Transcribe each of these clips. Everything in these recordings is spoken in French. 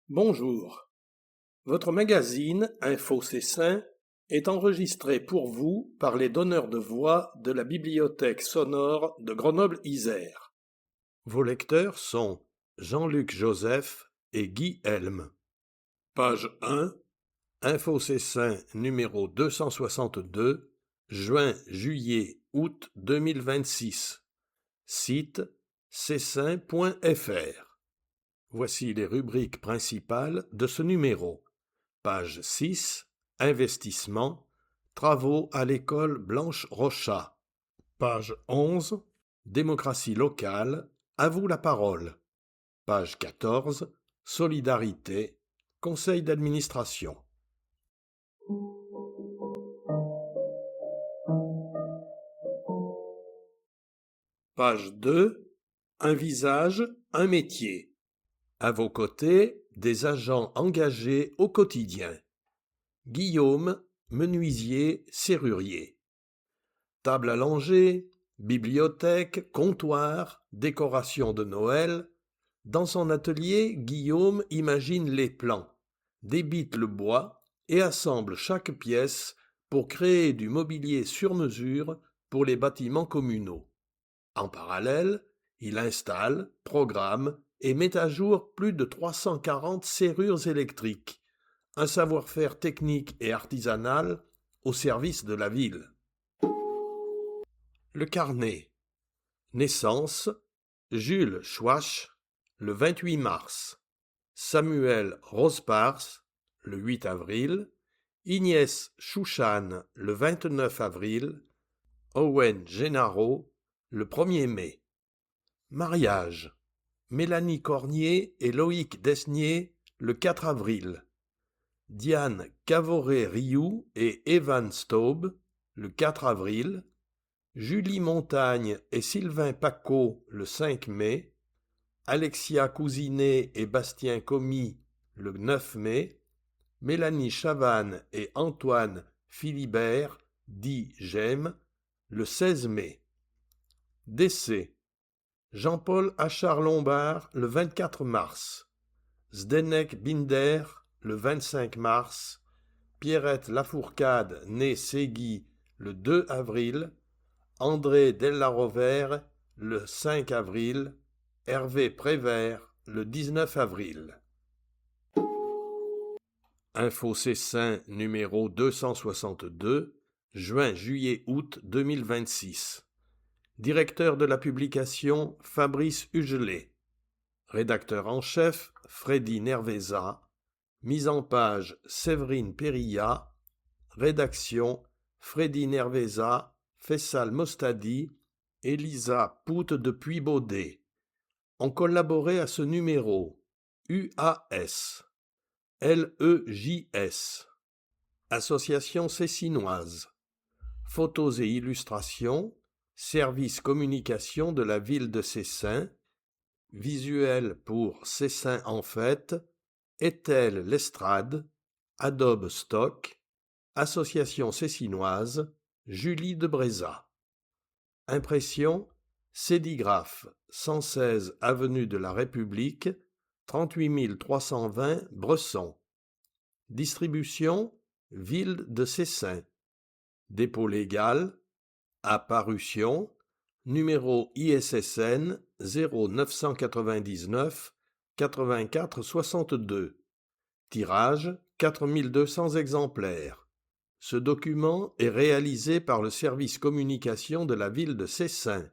Bonjour. Votre magazine Info Cessin est enregistré pour vous par les donneurs de voix de la Bibliothèque sonore de Grenoble-Isère. Vos lecteurs sont Jean-Luc Joseph et Guy Helm. Page 1, Info Cessin numéro 262, juin-juillet-août 2026. Site cessin.fr. Voici les rubriques principales de ce numéro. Page 6, Investissement, travaux à l'école Blanche-Rochat. Page 11, Démocratie locale, à vous la parole. Page 14, Solidarité, conseil d'administration. Page 2, Un visage, un métier. À vos côtés, des agents engagés au quotidien. Guillaume, menuisier, serrurier. Table à langer, bibliothèque, comptoir, décoration de Noël. Dans son atelier, Guillaume imagine les plans, débite le bois et assemble chaque pièce pour créer du mobilier sur mesure pour les bâtiments communaux. En parallèle, il installe, programme et met à jour plus de 340 serrures électriques, un savoir-faire technique et artisanal au service de la ville. Le carnet. Naissance, Jules Schwach, le 28 mars. Samuel Rospars, le 8 avril. Ignès Chouchan, le 29 avril. Owen Gennaro, le 1er mai. Mariage. Mélanie Cornier et Loïc Desnier, le 4 avril. Diane Cavoré-Rioux et Evan Staub, le 4 avril. Julie Montagne et Sylvain Pacaud, le 5 mai. Alexia Cousinet et Bastien Commis, le 9 mai. Mélanie Chavannes et Antoine Philibert, dit Gemme, le 16 mai. Décès. Jean-Paul Achard-Lombard, le 24 mars. Zdenek Binder, le 25 mars. Pierrette Lafourcade, née Ségui, le 2 avril. André Dellarovère, le 5 avril. Hervé Prévert, le 19 avril. Info Cessin numéro 262, juin-juillet-août 2026. Directeur de la publication, Fabrice Hugelet. Rédacteur en chef, Freddy Nerveza. Mise en page, Séverine Perilla. Rédaction, Freddy Nerveza, Fessal Mostadi, Elisa Poute de Puy-Baudet. Ont collaboré à ce numéro UAS, LEJS, Association Cessinoise, Photos et illustrations, Service communication de la ville de Cessin, visuel pour Cessin en fête, Ethel Lestrade, Adobe Stock, Association Cessinoise, Julie de Bréza. Impression, Cédigraphe, 116 avenue de la République, 38 320 Bresson. Distribution, ville de Cessin. Dépôt légal, Apparution, numéro ISSN 0999 84 62. Tirage 4200 exemplaires. Ce document est réalisé par le service communication de la ville de Cessin.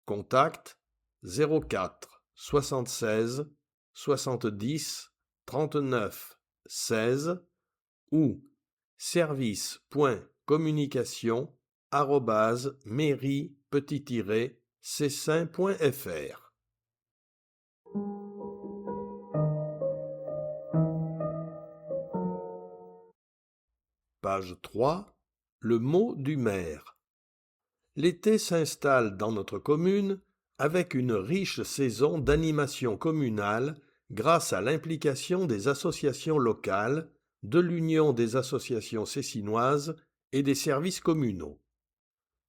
Contact 04 76 70 39 16 ou service.communication@mairie-cessin.fr. Page 3. Le mot du maire. L'été s'installe dans notre commune avec une riche saison d'animation communale grâce à l'implication des associations locales, de l'Union des associations cessinoises et des services communaux.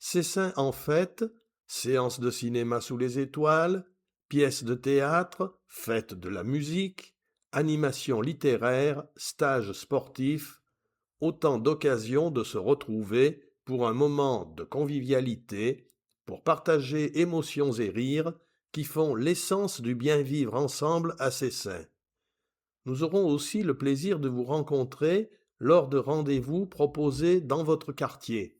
Cessin en fête, séances de cinéma sous les étoiles, pièces de théâtre, fête de la musique, animation littéraire, stages sportifs, autant d'occasions de se retrouver pour un moment de convivialité, pour partager émotions et rires qui font l'essence du bien vivre ensemble à Cessin. Nous aurons aussi le plaisir de vous rencontrer lors de rendez-vous proposés dans votre quartier.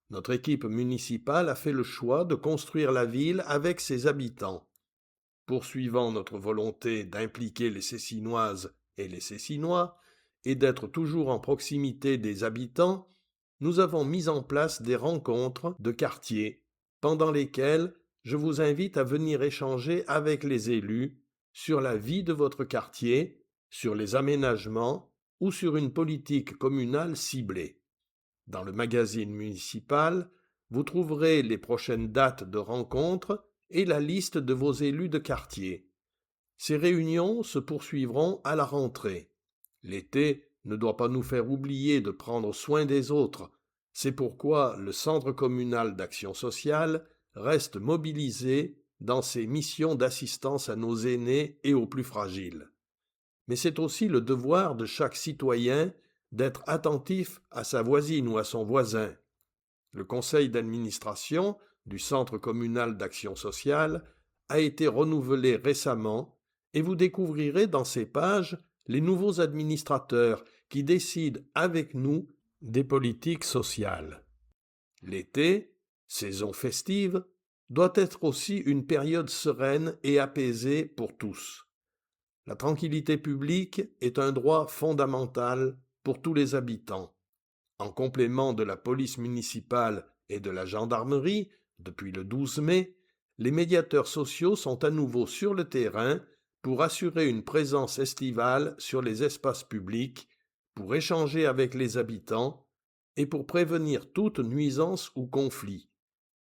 Notre équipe municipale a fait le choix de construire la ville avec ses habitants. Poursuivant notre volonté d'impliquer les Cessinoises et les Cessinois et d'être toujours en proximité des habitants, nous avons mis en place des rencontres de quartier pendant lesquelles je vous invite à venir échanger avec les élus sur la vie de votre quartier, sur les aménagements ou sur une politique communale ciblée. Dans le magazine municipal, vous trouverez les prochaines dates de rencontres et la liste de vos élus de quartier. Ces réunions se poursuivront à la rentrée. L'été ne doit pas nous faire oublier de prendre soin des autres. C'est pourquoi le Centre communal d'action sociale reste mobilisé dans ses missions d'assistance à nos aînés et aux plus fragiles. Mais c'est aussi le devoir de chaque citoyen d'être attentif à sa voisine ou à son voisin. Le conseil d'administration du Centre communal d'action sociale a été renouvelé récemment et vous découvrirez dans ces pages les nouveaux administrateurs qui décident avec nous des politiques sociales. L'été, saison festive, doit être aussi une période sereine et apaisée pour tous. La tranquillité publique est un droit fondamental pour tous les habitants. En complément de la police municipale et de la gendarmerie, depuis le 12 mai, les médiateurs sociaux sont à nouveau sur le terrain pour assurer une présence estivale sur les espaces publics, pour échanger avec les habitants et pour prévenir toute nuisance ou conflit.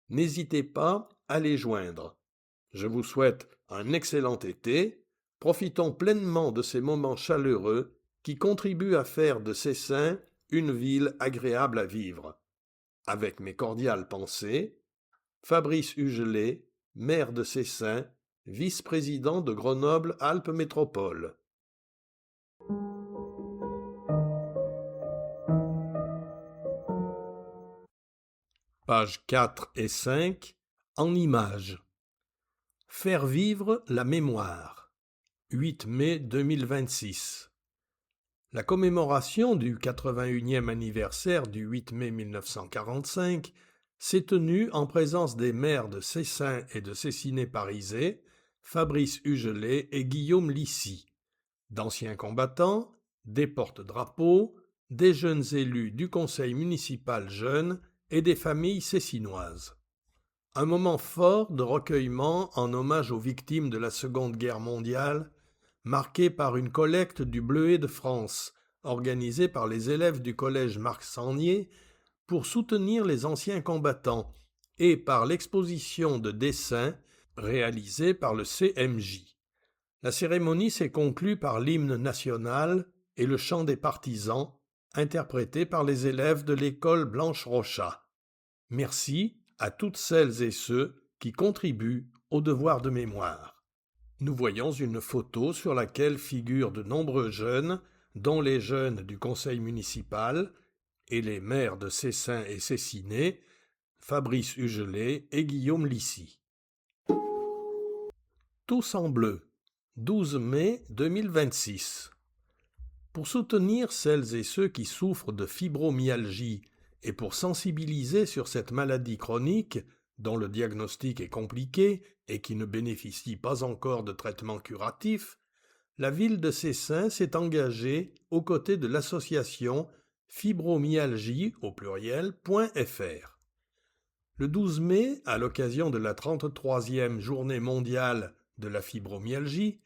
N'hésitez pas à les joindre. Je vous souhaite un excellent été. Profitons pleinement de ces moments chaleureux qui contribuent à faire de Cessin une ville agréable à vivre. Avec mes cordiales pensées, Fabrice Hugelet, maire de Cessin, vice-président de Grenoble-Alpes Métropole. Pages 4 et 5, en images. Faire vivre la mémoire. 8 mai 2026. La commémoration du 81e anniversaire du 8 mai 1945 s'est tenue en présence des maires de Cessin et de Cessiné-Parizé, Fabrice Hugelet et Guillaume Lissy, d'anciens combattants, des porte-drapeaux, des jeunes élus du conseil municipal jeune et des familles cessinoises. Un moment fort de recueillement en hommage aux victimes de la Seconde Guerre mondiale, marqué par une collecte du Bleuet de France, organisée par les élèves du collège Marc-Sangnier pour soutenir les anciens combattants, et par l'exposition de dessins réalisée par le CMJ. La cérémonie s'est conclue par l'hymne national et le chant des partisans, interprété par les élèves de l'école Blanche-Rochat. Merci à toutes celles et ceux qui contribuent au devoir de mémoire. Nous voyons une photo sur laquelle figurent de nombreux jeunes, dont les jeunes du conseil municipal et les maires de Cessin et Cessiné, Fabrice Hugelet et Guillaume Lissy. Tous en bleu, 12 mai 2026. Pour soutenir celles et ceux qui souffrent de fibromyalgie et pour sensibiliser sur cette maladie chronique, dont le diagnostic est compliqué et qui ne bénéficie pas encore de traitement curatif, la ville de Cessin s'est engagée aux côtés de l'association fibromyalgie au pluriel.fr. Le 12 mai, à l'occasion de la 33e journée mondiale de la fibromyalgie,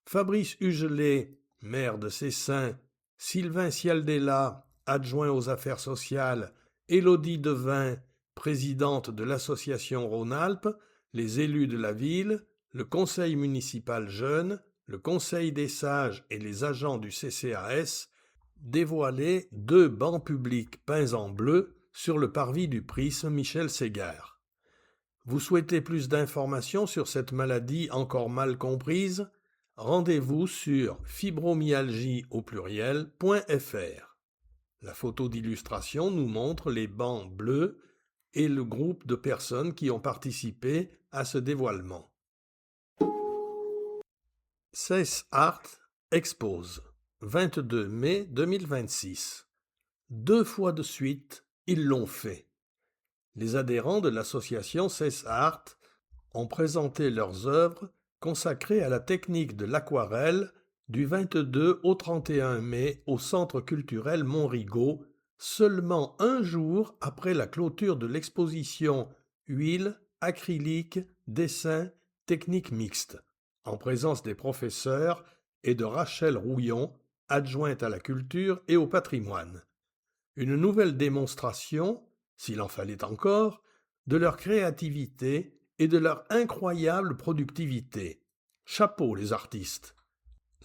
Fabrice Hugelet, maire de Cessin, Sylvain Cialdella, adjoint aux affaires sociales, Élodie Devin, présidente de l'association Rhône-Alpes, les élus de la ville, le conseil municipal jeune, le conseil des sages et les agents du CCAS dévoilaient 2 bancs publics peints en bleu sur le parvis du prisme Michel Ségard. Vous souhaitez plus d'informations sur cette maladie encore mal comprise? rendez-vous sur fibromyalgie au pluriel.fr. La photo d'illustration nous montre les bancs bleus et le groupe de personnes qui ont participé à ce dévoilement. CES Art expose, 22 mai 2026. 2 fois de suite, ils l'ont fait. Les adhérents de l'association CES Art ont présenté leurs œuvres consacrées à la technique de l'aquarelle du 22 au 31 mai au Centre culturel Montrigaud, seulement un jour après la clôture de l'exposition Huile, acrylique, dessin, technique mixte, en présence des professeurs et de Rachel Rouillon, adjointe à la culture et au patrimoine. Une nouvelle démonstration, s'il en fallait encore, de leur créativité et de leur incroyable productivité. Chapeau les artistes.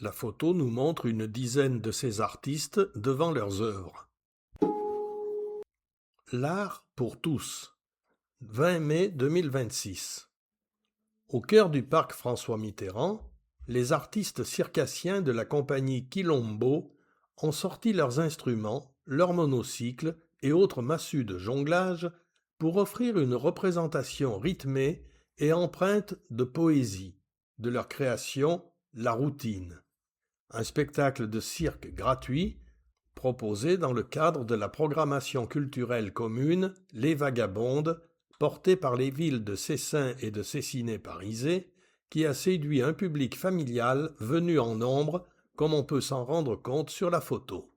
La photo nous montre une dizaine de ces artistes devant leurs œuvres. L'art pour tous. 20 mai 2026. Au cœur du parc François Mitterrand, les artistes circassiens de la compagnie Quilombo ont sorti leurs instruments, leurs monocycles et autres massues de jonglage pour offrir une représentation rythmée et empreinte de poésie de leur création, la routine. Un spectacle de cirque gratuit proposé dans le cadre de la programmation culturelle commune Les Vagabondes, portée par les villes de Cessin et de Cessiné-Parisé, qui a séduit un public familial venu en nombre, comme on peut s'en rendre compte sur la photo.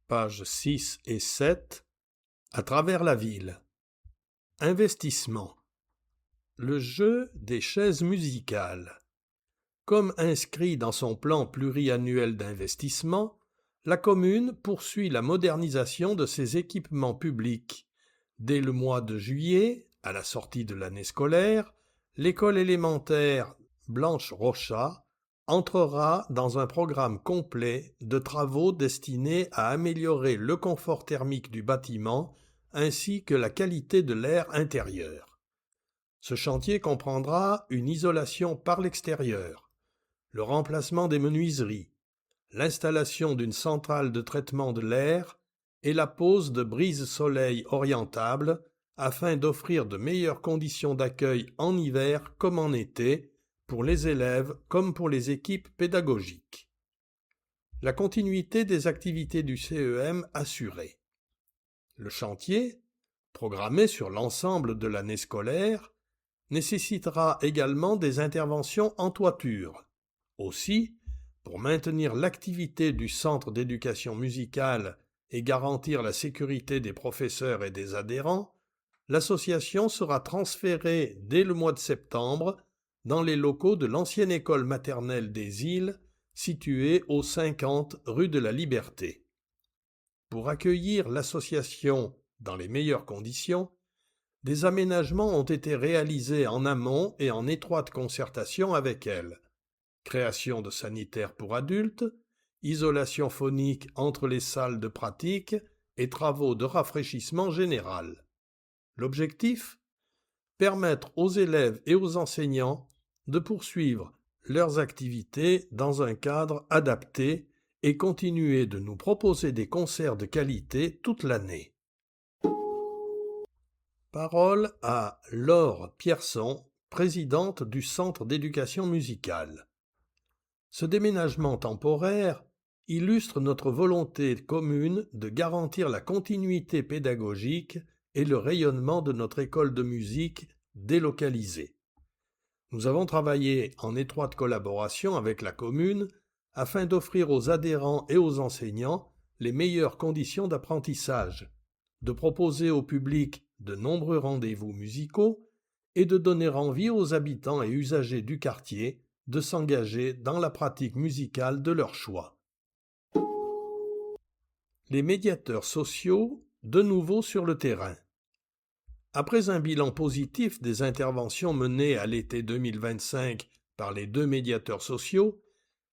Pages 6 et 7. À travers la ville. Investissement. Le jeu des chaises musicales. Comme inscrit dans son plan pluriannuel d'investissement, la commune poursuit la modernisation de ses équipements publics. Dès le mois de juillet, à la sortie de l'année scolaire, l'école élémentaire Blanche-Rochat entrera dans un programme complet de travaux destinés à améliorer le confort thermique du bâtiment ainsi que la qualité de l'air intérieur. Ce chantier comprendra une isolation par l'extérieur, le remplacement des menuiseries, l'installation d'une centrale de traitement de l'air et la pose de brises-soleil orientables afin d'offrir de meilleures conditions d'accueil en hiver comme en été pour les élèves comme pour les équipes pédagogiques. La continuité des activités du CEM assurée. Le chantier, programmé sur l'ensemble de l'année scolaire, nécessitera également des interventions en toiture. Aussi, pour maintenir l'activité du centre d'éducation musicale et garantir la sécurité des professeurs et des adhérents, l'association sera transférée dès le mois de septembre dans les locaux de l'ancienne école maternelle des Îles, située au 50 rue de la Liberté. Pour accueillir l'association dans les meilleures conditions, des aménagements ont été réalisés en amont et en étroite concertation avec elle. Création de sanitaires pour adultes, isolation phonique entre les salles de pratique et travaux de rafraîchissement général. L'objectif ? Permettre aux élèves et aux enseignants de poursuivre leurs activités dans un cadre adapté et continuer de nous proposer des concerts de qualité toute l'année. Parole à Laure Pierson, présidente du Centre d'éducation musicale. Ce déménagement temporaire illustre notre volonté commune de garantir la continuité pédagogique et le rayonnement de notre école de musique délocalisée. Nous avons travaillé en étroite collaboration avec la commune afin d'offrir aux adhérents et aux enseignants les meilleures conditions d'apprentissage, de proposer au public de nombreux rendez-vous musicaux et de donner envie aux habitants et usagers du quartier de s'engager dans la pratique musicale de leur choix. Les médiateurs sociaux, de nouveau sur le terrain. Après un bilan positif des interventions menées à l'été 2025 par les 2 médiateurs sociaux,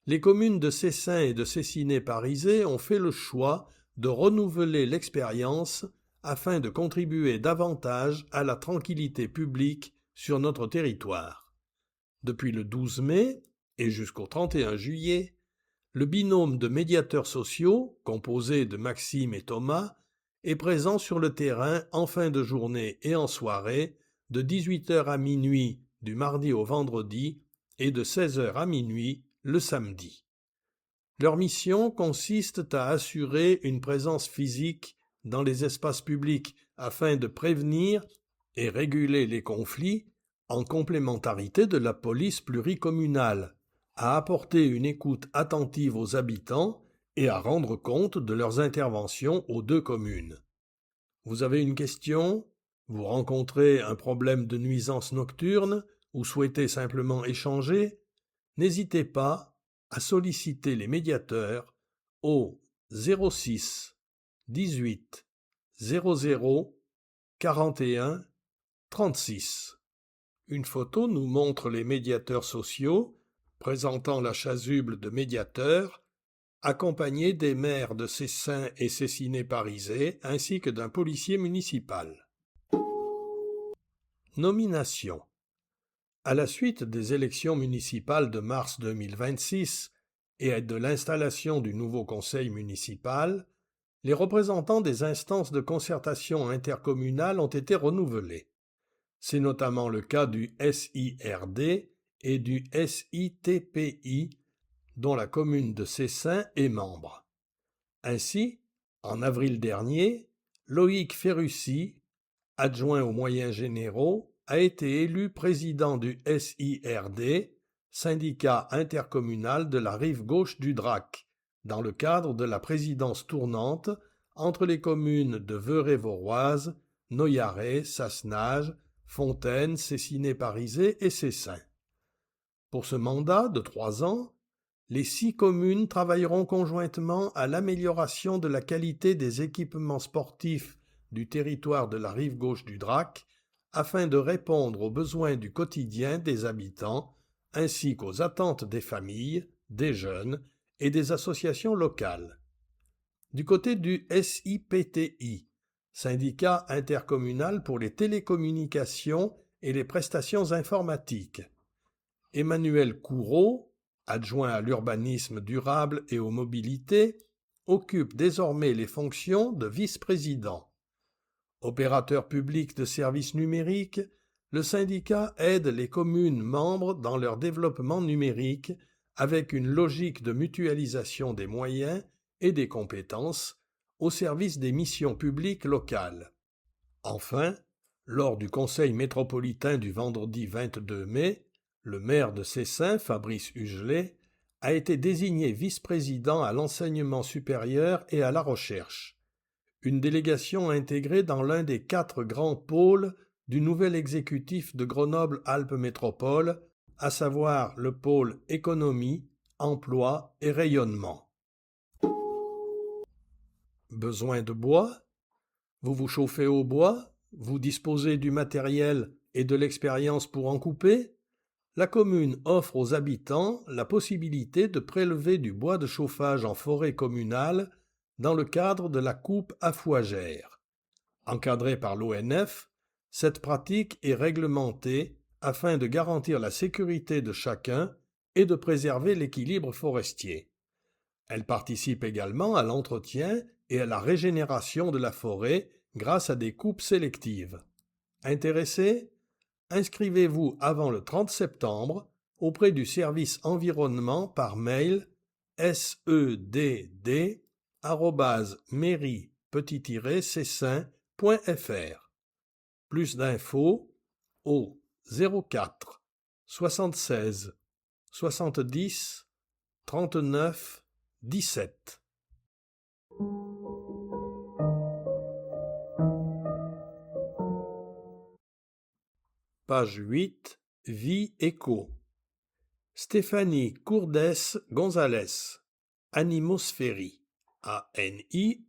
les communes de Cessin et de Cessiné-Parisé ont fait le choix de renouveler l'expérience afin de contribuer davantage à la tranquillité publique sur notre territoire. Depuis le 12 mai et jusqu'au 31 juillet, le binôme de médiateurs sociaux, composé de Maxime et Thomas, est présent sur le terrain en fin de journée et en soirée, de 18h à minuit du mardi au vendredi et de 16h à minuit le samedi. Leur mission consiste à assurer une présence physique dans les espaces publics afin de prévenir et réguler les conflits en complémentarité de la police pluricommunale, à apporter une écoute attentive aux habitants et à rendre compte de leurs interventions aux deux communes. Vous avez une question? Vous rencontrez un problème de nuisance nocturne ou souhaitez simplement échanger? N'hésitez pas à solliciter les médiateurs au 06 18 00 41 36. Une photo nous montre les médiateurs sociaux présentant la chasuble de médiateurs, accompagnés des maires de Cessin et Cessiné-Parisé ainsi que d'un policier municipal. Nomination. À la suite des élections municipales de mars 2026 et de l'installation du nouveau conseil municipal, les représentants des instances de concertation intercommunale ont été renouvelés. C'est notamment le cas du SIRD et du SITPI, dont la commune de Cessin est membre. Ainsi, en avril dernier, Loïc Ferrucci, adjoint aux moyens généraux, a été élu président du SIRD, syndicat intercommunal de la rive gauche du Drac, dans le cadre de la présidence tournante entre les communes de Veurey-Voroise, Noyaret, Sassenage, Fontaine, Cessiné-Parisé et Cessin. Pour ce mandat de 3 ans, les 6 communes travailleront conjointement à l'amélioration de la qualité des équipements sportifs du territoire de la rive gauche du Drac afin de répondre aux besoins du quotidien des habitants ainsi qu'aux attentes des familles, des jeunes et des associations locales. Du côté du SIPTI, syndicat intercommunal pour les télécommunications et les prestations informatiques, Emmanuel Couraud, adjoint à l'urbanisme durable et aux mobilités, occupe désormais les fonctions de vice-président. Opérateur public de services numériques, le syndicat aide les communes membres dans leur développement numérique avec une logique de mutualisation des moyens et des compétences au service des missions publiques locales. Enfin, lors du conseil métropolitain du vendredi 22 mai, le maire de Cessin, Fabrice Hugelet, a été désigné vice-président à l'enseignement supérieur et à la recherche, une délégation intégrée dans l'un des 4 grands pôles du nouvel exécutif de Grenoble-Alpes Métropole, à savoir le pôle économie, emploi et rayonnement. Besoin de bois? Vous vous chauffez au bois? Vous disposez du matériel et de l'expérience pour en couper? La commune offre aux habitants la possibilité de prélever du bois de chauffage en forêt communale dans le cadre de la coupe à fougère. Encadrée par l'ONF, cette pratique est réglementée afin de garantir la sécurité de chacun et de préserver l'équilibre forestier. Elle participe également à l'entretien et à la régénération de la forêt grâce à des coupes sélectives. Intéressé? Inscrivez-vous avant le 30 septembre auprès du service environnement par mail sedd@mairie-cessin.fr. Plus d'infos au 04 76 70 39 17. Page 8. Vie éco. Stéphanie Courdès Gonzalez. Animosphérie. ANIMOSFERY.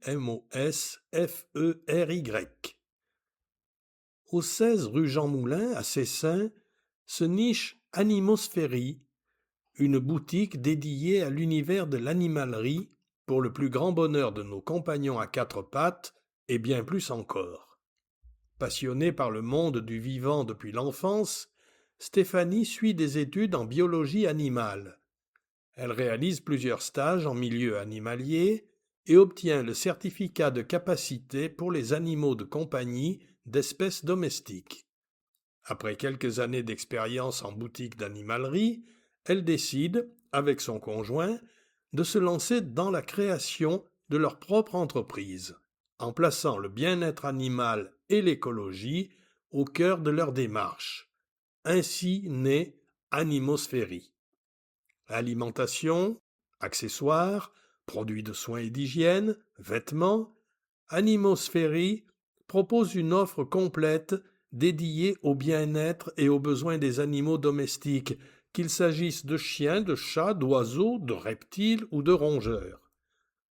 Au 16 rue Jean Moulin, à Cessin, se niche Animosphérie, une boutique dédiée à l'univers de l'animalerie pour le plus grand bonheur de nos compagnons à 4 pattes et bien plus encore. Passionnée par le monde du vivant depuis l'enfance, Stéphanie suit des études en biologie animale. Elle réalise plusieurs stages en milieu animalier et obtient le certificat de capacité pour les animaux de compagnie d'espèces domestiques. Après quelques années d'expérience en boutique d'animalerie, elle décide, avec son conjoint, de se lancer dans la création de leur propre entreprise, en plaçant le bien-être animal et l'écologie au cœur de leur démarche. Ainsi naît Animosphérie. Alimentation, accessoires, produits de soins et d'hygiène, vêtements, Animosphérie propose une offre complète dédiée au bien-être et aux besoins des animaux domestiques, qu'il s'agisse de chiens, de chats, d'oiseaux, de reptiles ou de rongeurs.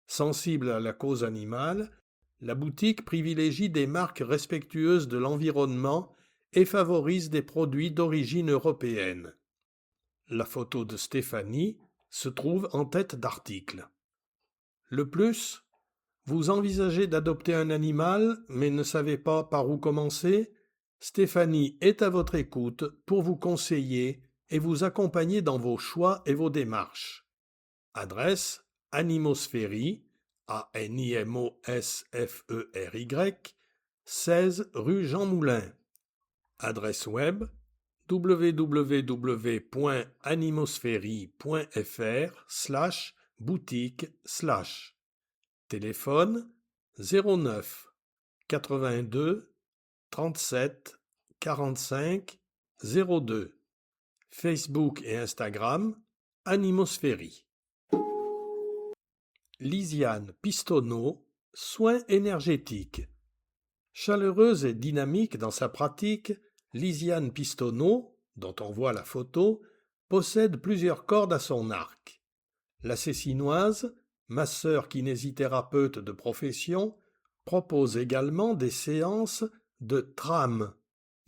Sensible à la cause animale, la boutique privilégie des marques respectueuses de l'environnement et favorise des produits d'origine européenne. La photo de Stéphanie se trouve en tête d'article. Le plus, vous envisagez d'adopter un animal, mais ne savez pas par où commencer? Stéphanie est à votre écoute pour vous conseiller et vous accompagner dans vos choix et vos démarches. Adresse Animosphérie, ANIMOSFERY, 16 rue Jean Moulin. Adresse web www.animosphérie.fr/boutique/ Téléphone 09 82 37 45 02. Facebook et Instagram Animosphérie. Lisiane Pistonneau, soins énergétiques. Chaleureuse et dynamique dans sa pratique, Lisiane Pistonneau, dont on voit la photo, possède plusieurs cordes à son arc. La Cécinoise, masseur kinésithérapeute de profession, propose également des séances de TRAME,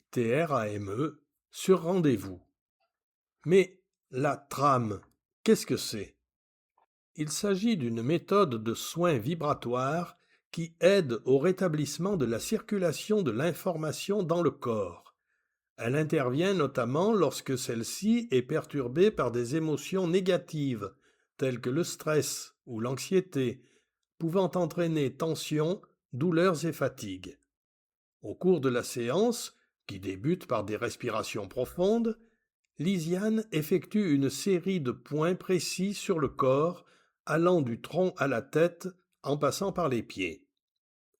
TRAME, sur rendez-vous. Mais la TRAME, qu'est-ce que c'est? Il s'agit d'une méthode de soins vibratoires qui aide au rétablissement de la circulation de l'information dans le corps. Elle intervient notamment lorsque celle-ci est perturbée par des émotions négatives, telles que le stress ou l'anxiété, pouvant entraîner tensions, douleurs et fatigue. Au cours de la séance, qui débute par des respirations profondes, Lisiane effectue une série de points précis sur le corps, allant du tronc à la tête en passant par les pieds.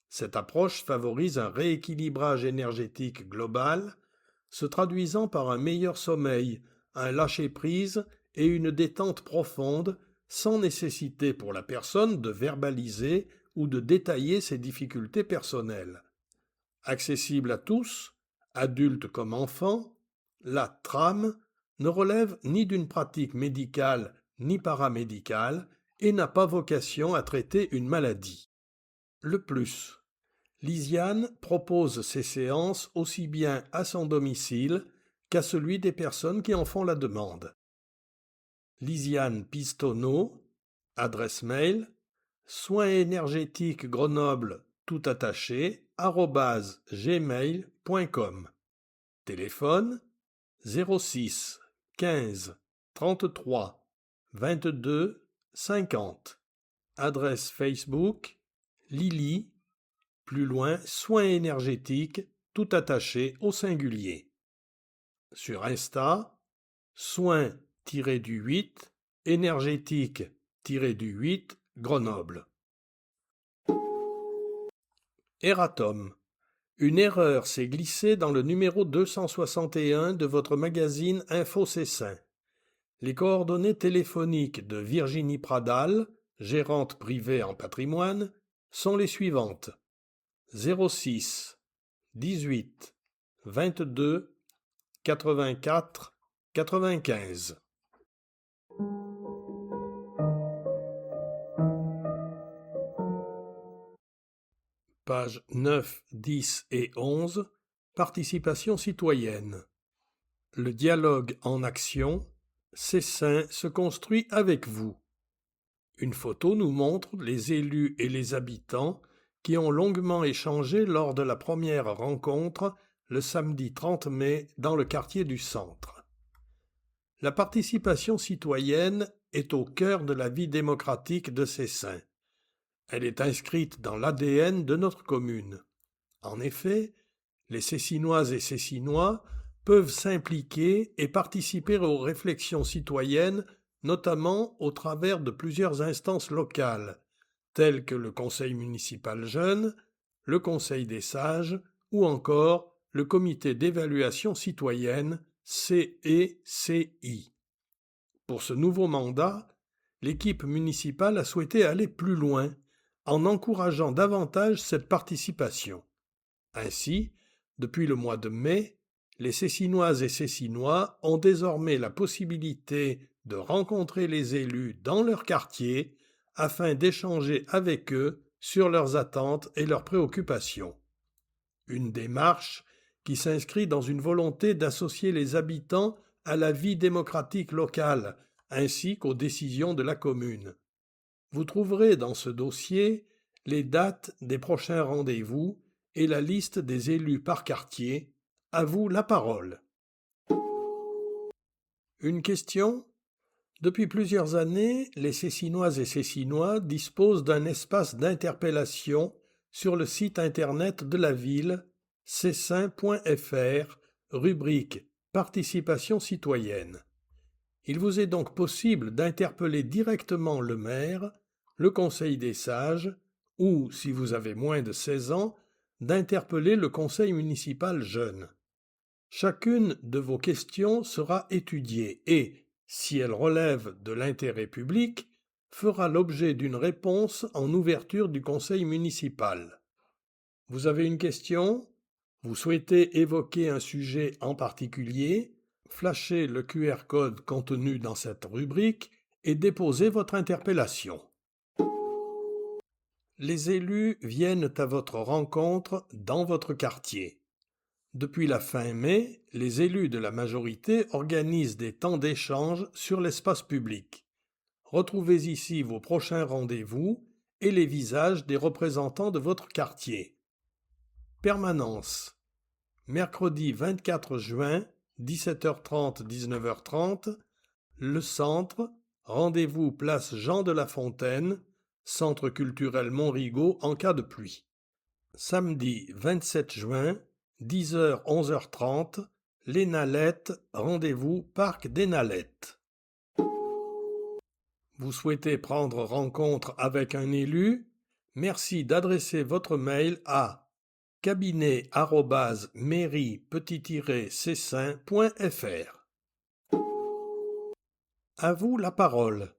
Cette approche favorise un rééquilibrage énergétique global, se traduisant par un meilleur sommeil, un lâcher-prise et une détente profonde, sans nécessité pour la personne de verbaliser ou de détailler ses difficultés personnelles. Accessible à tous, adultes comme enfants, la trame ne relève ni d'une pratique médicale ni paramédicale et n'a pas vocation à traiter une maladie. Le plus, Lisiane propose ces séances aussi bien à son domicile qu'à celui des personnes qui en font la demande. Lisiane Pistonneau, adresse mail soinsénergétiquesgrenoble tout attaché @gmail.com. Téléphone 06 15 33 22 50. Adresse Facebook Lily, plus loin soins énergétiques tout attaché au singulier. Sur Insta, soins-8 énergétique-8 Grenoble. Erratum. Une erreur s'est glissée dans le numéro 261 de votre magazine Info Cessin. Les coordonnées téléphoniques de Virginie Pradal, gérante privée en patrimoine, sont les suivantes: 06 18 22 84 95. Pages 9, 10 et 11. Participation citoyenne. Le dialogue en action. Cessin se construit avec vous. Une photo nous montre les élus et les habitants qui ont longuement échangé lors de la première rencontre le samedi 30 mai dans le quartier du Centre. La participation citoyenne est au cœur de la vie démocratique de Cessin. Elle est inscrite dans l'ADN de notre commune. En effet, les Cessinoises et Cessinois peuvent s'impliquer et participer aux réflexions citoyennes, notamment au travers de plusieurs instances locales, telles que le Conseil municipal jeune, le Conseil des sages ou encore le Comité d'évaluation citoyenne CECI. Pour ce nouveau mandat, l'équipe municipale a souhaité aller plus loin en encourageant davantage cette participation. Ainsi, depuis le mois de mai, les Cessinoises et Cessinois ont désormais la possibilité de rencontrer les élus dans leur quartier afin d'échanger avec eux sur leurs attentes et leurs préoccupations. Une démarche qui s'inscrit dans une volonté d'associer les habitants à la vie démocratique locale ainsi qu'aux décisions de la commune. Vous trouverez dans ce dossier les dates des prochains rendez-vous et la liste des élus par quartier. À vous la parole. Une question ? Depuis plusieurs années, les Cessinoises et Cessinois disposent d'un espace d'interpellation sur le site internet de la ville, cessin.fr, rubrique Participation citoyenne. Il vous est donc possible d'interpeller directement le maire, le conseil des sages, ou, si vous avez moins de 16 ans, d'interpeller le conseil municipal jeune. Chacune de vos questions sera étudiée et, si elle relève de l'intérêt public, fera l'objet d'une réponse en ouverture du conseil municipal. Vous avez une question ? Vous souhaitez évoquer un sujet en particulier ? Flashez le QR code contenu dans cette rubrique et déposez votre interpellation. Les élus viennent à votre rencontre dans votre quartier. Depuis la fin mai, les élus de la majorité organisent des temps d'échange sur l'espace public. Retrouvez ici vos prochains rendez-vous et les visages des représentants de votre quartier. Permanence. Mercredi 24 juin, 17h30-19h30, le Centre, rendez-vous place Jean de La Fontaine, Centre culturel Montrigaud en cas de pluie. Samedi 27 juin, 10h-11h30, Les Nalettes, rendez-vous Parc des Nalettes. Vous souhaitez prendre rencontre avec un élu ? Merci d'adresser votre mail à cabinet@mairie-cessin.fr. À vous la parole.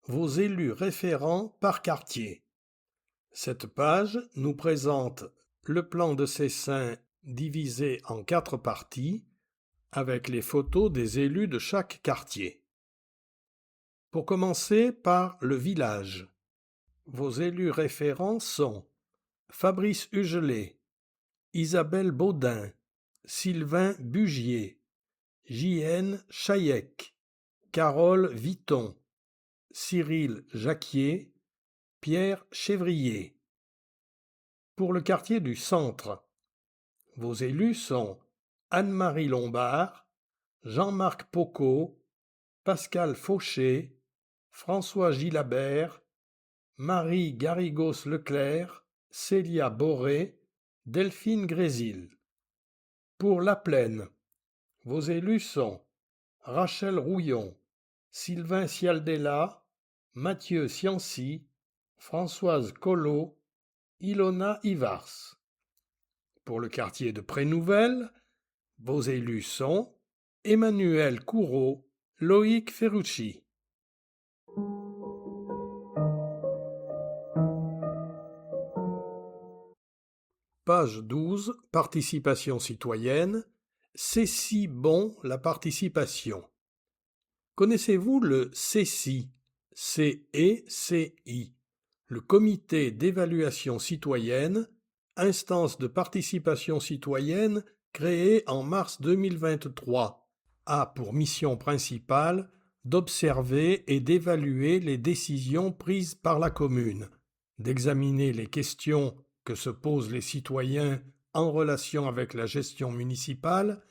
Vos élus référents par quartier. Cette page nous présente le plan de Cessin divisé en 4 parties avec les photos des élus de chaque quartier. Pour commencer par le village. Vos élus référents sont Fabrice Hugelet, Isabelle Baudin, Sylvain Bugier, J.N. Chaillec, Carole Viton, Cyril Jacquier, Pierre Chevrier. Pour le quartier du Centre, vos élus sont Anne-Marie Lombard, Jean-Marc Pocot, Pascal Fauché, François Gilabert, Marie Garrigos-Leclerc, Célia Boré, Delphine Grésil. Pour la Plaine, vos élus sont Rachel Rouillon, Sylvain Cialdella, Mathieu Ciancy, Françoise Collot, Ilona Ivars. Pour le quartier de Prénouvelle, vos élus sont Emmanuel Couraud, Loïc Ferrucci. Page 12, Participation citoyenne. C'est si bon la participation. Connaissez-vous le CECI, C-E-C-I, le Comité d'évaluation citoyenne, instance de participation citoyenne créée en mars 2023, a pour mission principale d'observer et d'évaluer les décisions prises par la commune, d'examiner les questions que se posent les citoyens en relation avec la gestion municipale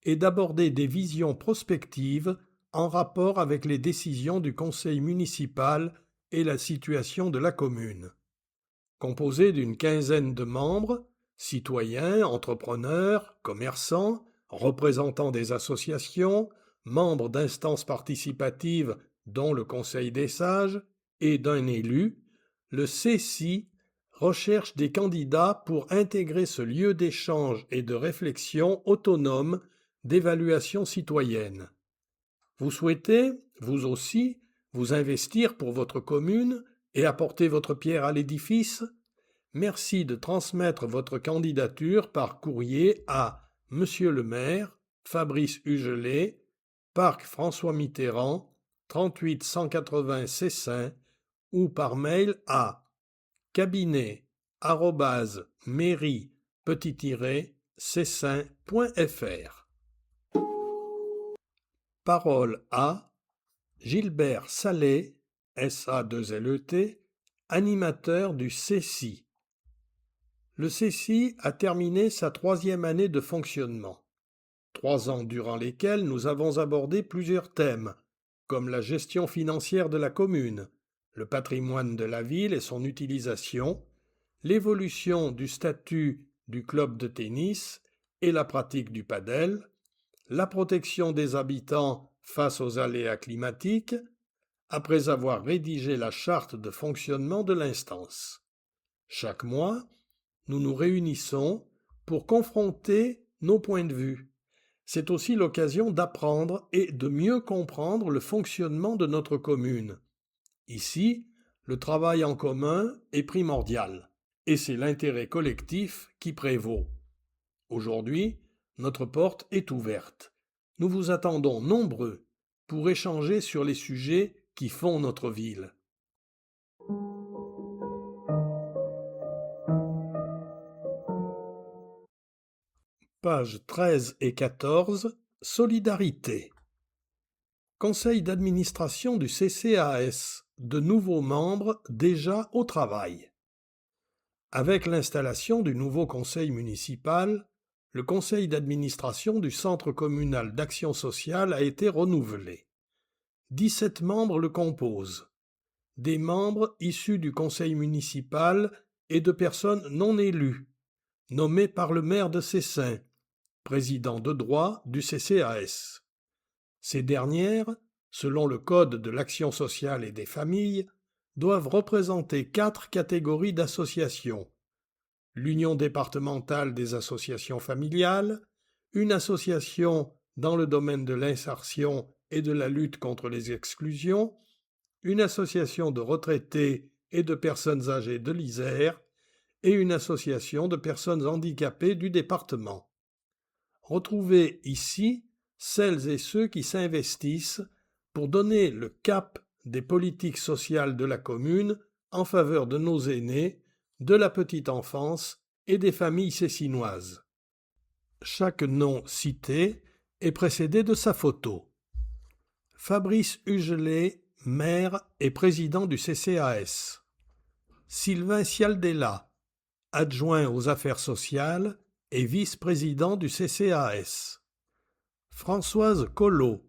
et d'aborder des visions prospectives en rapport avec les décisions du conseil municipal et la situation de la commune. Composé d'une quinzaine de membres, citoyens, entrepreneurs, commerçants, représentants des associations, membres d'instances participatives dont le Conseil des sages et d'un élu, le CECI recherche des candidats pour intégrer ce lieu d'échange et de réflexion autonome d'évaluation citoyenne. Vous souhaitez, vous aussi, vous investir pour votre commune et apporter votre pierre à l'édifice? Merci de transmettre votre candidature par courrier à Monsieur le maire, Fabrice Hugelet, Parc François Mitterrand, 38 180 Cessin, ou par mail à cabinet@mairie-cessin.fr. Parole à Gilbert Sallet, SA2LET, animateur du CECI. Le CECI a terminé sa 3e année de fonctionnement. 3 ans durant lesquels nous avons abordé plusieurs thèmes, comme la gestion financière de la commune, le patrimoine de la ville et son utilisation, l'évolution du statut du club de tennis et la pratique du padel, la protection des habitants face aux aléas climatiques, après avoir rédigé la charte de fonctionnement de l'instance. Chaque mois, nous nous réunissons pour confronter nos points de vue. C'est aussi l'occasion d'apprendre et de mieux comprendre le fonctionnement de notre commune. Ici, le travail en commun est primordial, et c'est l'intérêt collectif qui prévaut. Aujourd'hui, notre porte est ouverte. Nous vous attendons nombreux pour échanger sur les sujets qui font notre ville. Pages 13 et 14, Solidarité. Conseil d'administration du CCAS, de nouveaux membres déjà au travail. Avec l'installation du nouveau conseil municipal, le conseil d'administration du Centre communal d'action sociale a été renouvelé. 17 membres le composent. Des membres issus du conseil municipal et de personnes non élues, nommées par le maire de Cessin, président de droit du CCAS. Ces dernières, selon le Code de l'action sociale et des familles, doivent représenter 4 catégories d'associations: l'Union départementale des associations familiales, une association dans le domaine de l'insertion et de la lutte contre les exclusions, une association de retraités et de personnes âgées de l'Isère et une association de personnes handicapées du département. Retrouvez ici celles et ceux qui s'investissent pour donner le cap des politiques sociales de la commune en faveur de nos aînés, de la petite enfance et des familles cessinoises. Chaque nom cité est précédé de sa photo. Fabrice Hugelet, maire et président du CCAS. Sylvain Cialdella, adjoint aux affaires sociales et vice-président du CCAS. Françoise Collot,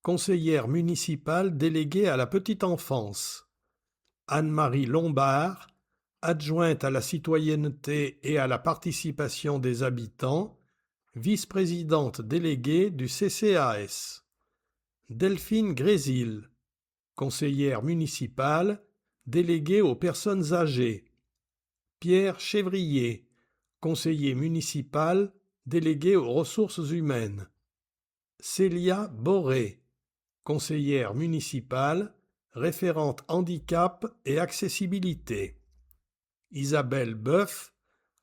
conseillère municipale déléguée à la petite enfance. Anne-Marie Lombard, adjointe à la citoyenneté et à la participation des habitants, vice-présidente déléguée du CCAS. Delphine Grésil, conseillère municipale déléguée aux personnes âgées. Pierre Chevrier, conseiller municipal délégué aux ressources humaines. Célia Boré, conseillère municipale, référente handicap et accessibilité. Isabelle Boeuf,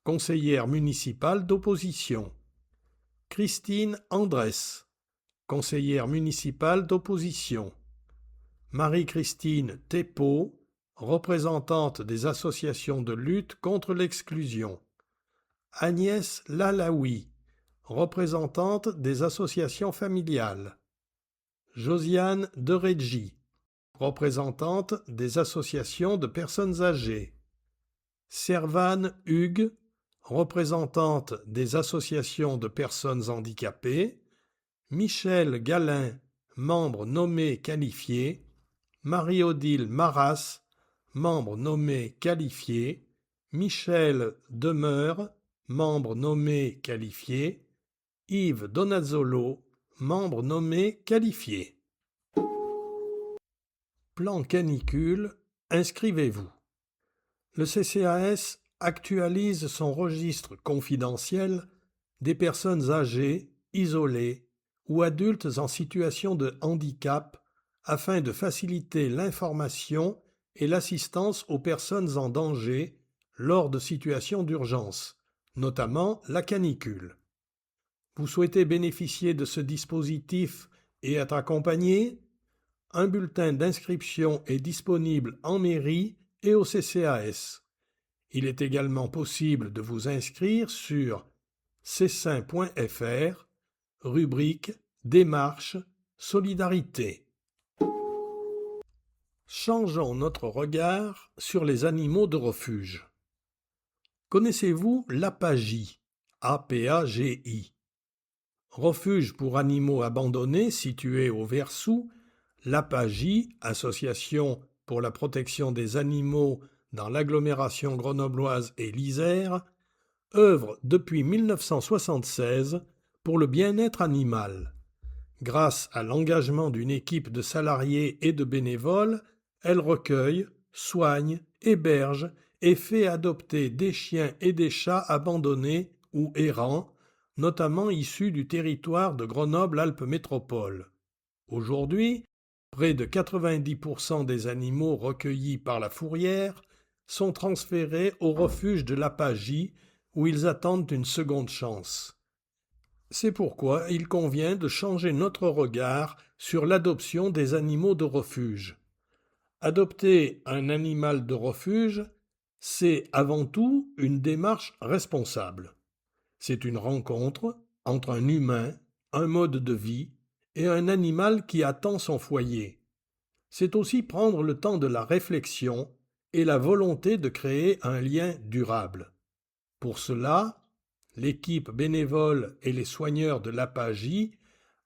conseillère municipale d'opposition. Christine Andrès, conseillère municipale d'opposition. Marie-Christine Thépeau, représentante des associations de lutte contre l'exclusion. Agnès Lalaoui, représentante des associations familiales. Josiane Dereggi, représentante des associations de personnes âgées. Servane Hugues, représentante des associations de personnes handicapées, Michel Galin, membre nommé qualifié, Marie-Odile Maras, membre nommé qualifié, Michel Demeure, membre nommé qualifié, Yves Donazzolo, membre nommé qualifié. Plan canicule, inscrivez-vous. Le CCAS actualise son registre confidentiel des personnes âgées, isolées ou adultes en situation de handicap afin de faciliter l'information et l'assistance aux personnes en danger lors de situations d'urgence, notamment la canicule. Vous souhaitez bénéficier de ce dispositif et être accompagné? Un bulletin d'inscription est disponible en mairie et au CCAS. Il est également possible de vous inscrire sur cessin.fr, rubrique Démarche, Solidarité. Changeons notre regard sur les animaux de refuge. Connaissez-vous l'APAGI, APAGI? Refuge pour animaux abandonnés situé au Versou, l'APAGI, Association pour la protection des animaux dans l'agglomération grenobloise et l'Isère, œuvre depuis 1976 pour le bien-être animal. Grâce à l'engagement d'une équipe de salariés et de bénévoles, elle recueille, soigne, héberge et fait adopter des chiens et des chats abandonnés ou errants, notamment issus du territoire de Grenoble-Alpes Métropole. Aujourd'hui, près de 90% des animaux recueillis par la fourrière sont transférés au refuge de l'APAGI où ils attendent une seconde chance. C'est pourquoi il convient de changer notre regard sur l'adoption des animaux de refuge. Adopter un animal de refuge, c'est avant tout une démarche responsable. C'est une rencontre entre un humain, un mode de vie et un animal qui attend son foyer. C'est aussi prendre le temps de la réflexion et la volonté de créer un lien durable. Pour cela, l'équipe bénévole et les soigneurs de l'APAGI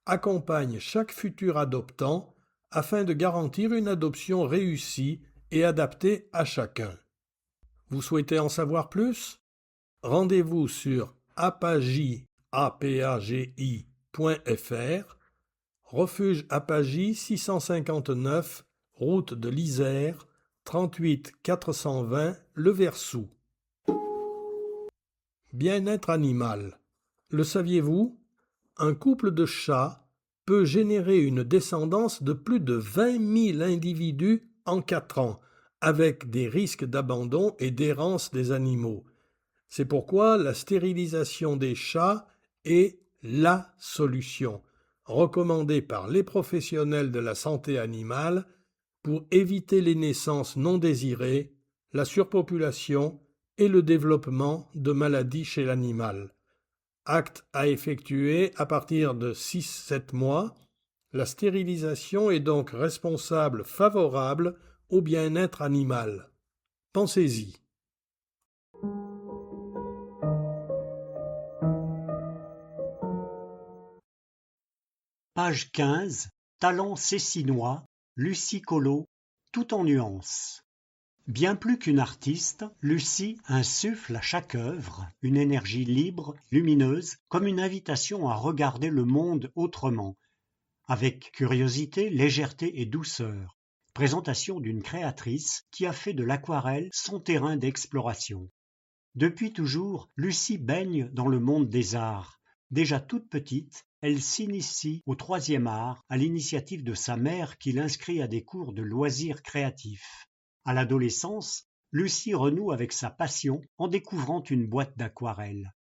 accompagnent chaque futur adoptant afin de garantir une adoption réussie et adaptée à chacun. Vous souhaitez en savoir plus? Rendez-vous sur apagi.fr, refuge Apagi 659, route de l'Isère, 38 420 Le Versou. Bien-être animal. Le saviez-vous? Un couple de chats peut générer une descendance de plus de 20 000 individus en 4 ans, avec des risques d'abandon et d'errance des animaux. C'est pourquoi la stérilisation des chats est la solution, recommandée par les professionnels de la santé animale pour éviter les naissances non désirées, la surpopulation et le développement de maladies chez l'animal. Acte à effectuer à partir de 6-7 mois, la stérilisation est donc favorable au bien-être animal. Pensez-y. Page 15, Talent cécinois, Lucie Collot, tout en nuances. Bien plus qu'une artiste, Lucie insuffle à chaque œuvre une énergie libre, lumineuse, comme une invitation à regarder le monde autrement, avec curiosité, légèreté et douceur. Présentation d'une créatrice qui a fait de l'aquarelle son terrain d'exploration. Depuis toujours, Lucie baigne dans le monde des arts. Déjà toute petite, elle s'initie au 3e art à l'initiative de sa mère qui l'inscrit à des cours de loisirs créatifs. À l'adolescence, Lucie renoue avec sa passion en découvrant une boîte d'aquarelle.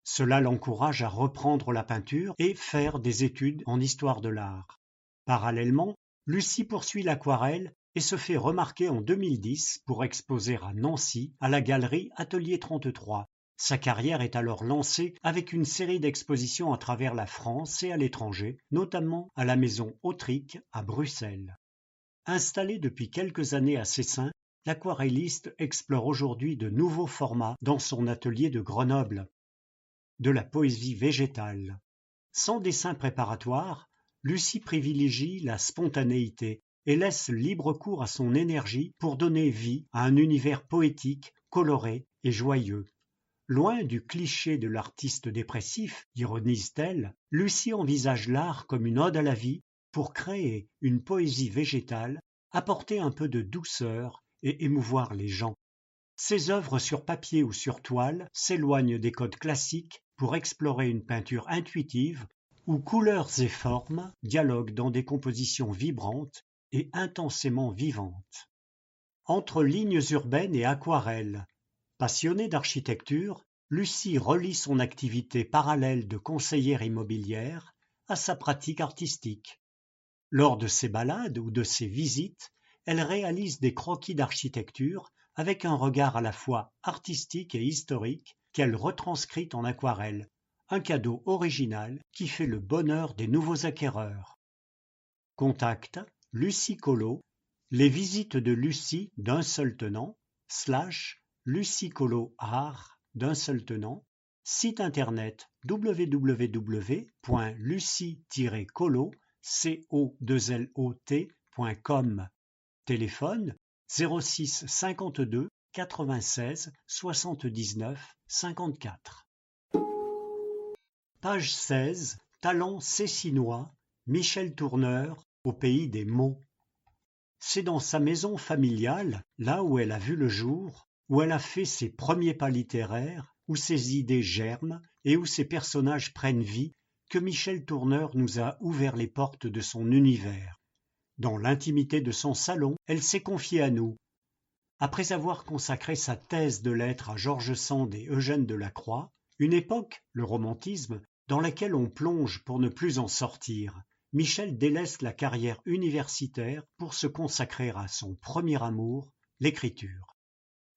Cela l'encourage à reprendre la peinture et faire des études en histoire de l'art. Parallèlement, Lucie poursuit l'aquarelle et se fait remarquer en 2010 pour exposer à Nancy à la galerie Atelier 33. Sa carrière est alors lancée avec une série d'expositions à travers la France et à l'étranger, notamment à la Maison Autric à Bruxelles. Installée depuis quelques années à Cessin, l'aquarelliste explore aujourd'hui de nouveaux formats dans son atelier de Grenoble. De la poésie végétale. Sans dessin préparatoire, Lucie privilégie la spontanéité et laisse libre cours à son énergie pour donner vie à un univers poétique, coloré et joyeux. Loin du cliché de l'artiste dépressif, ironise-t-elle, Lucie envisage l'art comme une ode à la vie pour créer une poésie végétale, apporter un peu de douceur et émouvoir les gens. Ses œuvres sur papier ou sur toile s'éloignent des codes classiques pour explorer une peinture intuitive où couleurs et formes dialoguent dans des compositions vibrantes et intensément vivantes. Entre lignes urbaines et aquarelles, passionnée d'architecture, Lucie relie son activité parallèle de conseillère immobilière à sa pratique artistique. Lors de ses balades ou de ses visites, elle réalise des croquis d'architecture avec un regard à la fois artistique et historique qu'elle retranscrit en aquarelle, un cadeau original qui fait le bonheur des nouveaux acquéreurs. Contact Lucie Collot, les visites de Lucie d'un seul tenant, / Lucie Collot Art d'un seul tenant, site internet www.lucie-collot.com, téléphone 06 52 96 79 54. Page 16, Talent cécinois, Michel Tourneur, au pays des mots. C'est dans sa maison familiale, là où elle a vu le jour, où elle a fait ses premiers pas littéraires, où ses idées germent et où ses personnages prennent vie, que Michel Tourneur nous a ouvert les portes de son univers. Dans l'intimité de son salon, elle s'est confiée à nous. Après avoir consacré sa thèse de lettres à George Sand et Eugène Delacroix, une époque, le romantisme, dans laquelle on plonge pour ne plus en sortir, Michel délaisse la carrière universitaire pour se consacrer à son premier amour, l'écriture.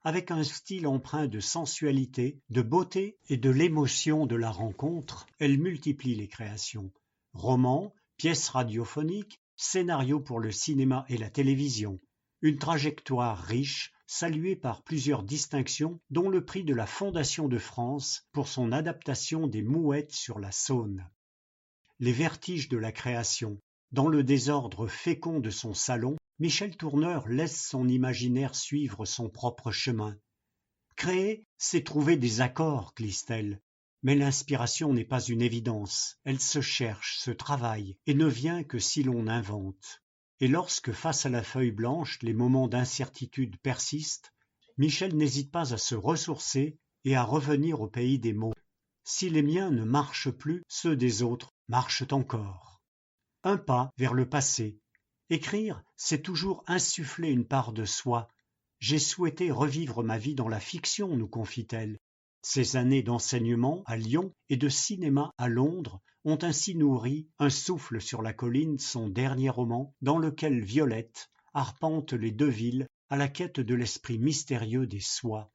Avec un style empreint de sensualité, de beauté et de l'émotion de la rencontre, elle multiplie les créations. Romans, pièces radiophoniques, scénarios pour le cinéma et la télévision. Une trajectoire riche, saluée par plusieurs distinctions, dont le prix de la Fondation de France pour son adaptation des Mouettes sur la Saône. Les vertiges de la création. Dans le désordre fécond de son salon, Michel Tourneur laisse son imaginaire suivre son propre chemin. Créer, c'est trouver des accords, glisse-t-elle. Mais l'inspiration n'est pas une évidence. Elle se cherche, se travaille, et ne vient que si l'on invente. Et lorsque, face à la feuille blanche, les moments d'incertitude persistent, Michel n'hésite pas à se ressourcer et à revenir au pays des mots. Si les miens ne marchent plus, ceux des autres marchent encore. Un pas vers le passé. Écrire, c'est toujours insuffler une part de soi. J'ai souhaité revivre ma vie dans la fiction, nous confie-t-elle. Ces années d'enseignement à Lyon et de cinéma à Londres ont ainsi nourri Un souffle sur la colline, son dernier roman, dans lequel Violette arpente les deux villes à la quête de l'esprit mystérieux des soies.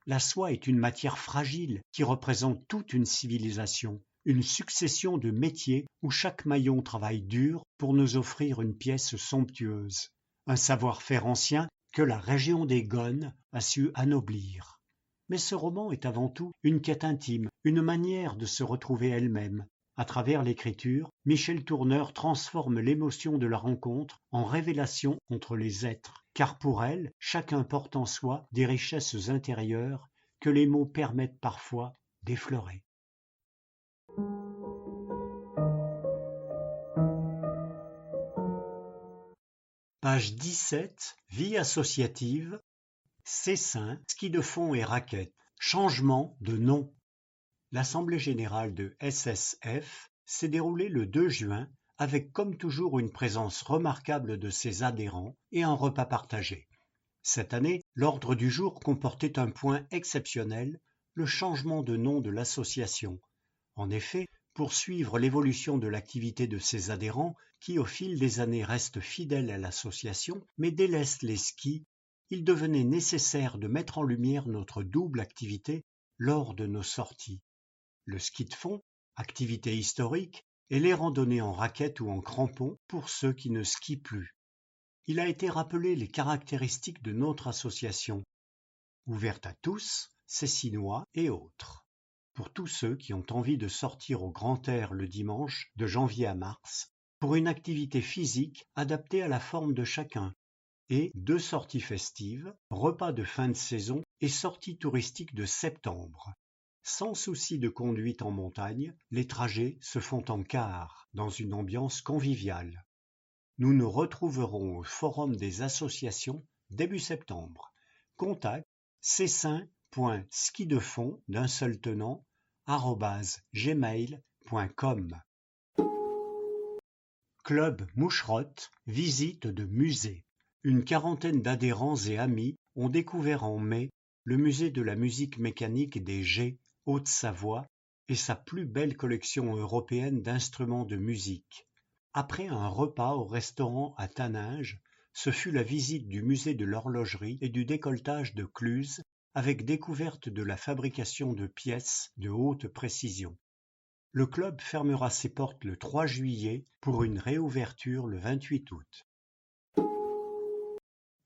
La soie est une matière fragile qui représente toute une civilisation, une succession de métiers où chaque maillon travaille dur pour nous offrir une pièce somptueuse, un savoir-faire ancien que la région des Gones a su anoblir. Mais ce roman est avant tout une quête intime, une manière de se retrouver elle-même. À travers l'écriture, Michel Tourneur transforme l'émotion de la rencontre en révélation entre les êtres, car pour elle, chacun porte en soi des richesses intérieures que les mots permettent parfois d'effleurer. Page 17, Vie associative, Cessin, ski de fond et raquettes, changement de nom. L'Assemblée générale de SSF s'est déroulée le 2 juin avec comme toujours une présence remarquable de ses adhérents et un repas partagé. Cette année, l'ordre du jour comportait un point exceptionnel, le changement de nom de l'association. En effet, pour suivre l'évolution de l'activité de ses adhérents, qui au fil des années restent fidèles à l'association, mais délaissent les skis, il devenait nécessaire de mettre en lumière notre double activité lors de nos sorties. Le ski de fond, activité historique, et les randonnées en raquettes ou en crampons pour ceux qui ne skient plus. il a été rappelé les caractéristiques de notre association, ouverte à tous, Cessinois et autres. Pour tous ceux qui ont envie de sortir au grand air le dimanche de janvier à mars, pour une activité physique adaptée à la forme de chacun, et 2 sorties festives, repas de fin de saison et sorties touristiques de septembre. Sans souci de conduite en montagne, les trajets se font en car, dans une ambiance conviviale. Nous nous retrouverons au Forum des associations début septembre. Contact cessin.skidefond d'un seul tenant @gmail.com. Club Moucherotte, visite de musée. Une quarantaine d'adhérents et amis ont découvert en mai le musée de la musique mécanique des Gets, Haute-Savoie, et sa plus belle collection européenne d'instruments de musique. Après un repas au restaurant à Taninges, ce fut la visite du musée de l'horlogerie et du décolletage de Cluses, avec découverte de la fabrication de pièces de haute précision. Le club fermera ses portes le 3 juillet pour une réouverture le 28 août.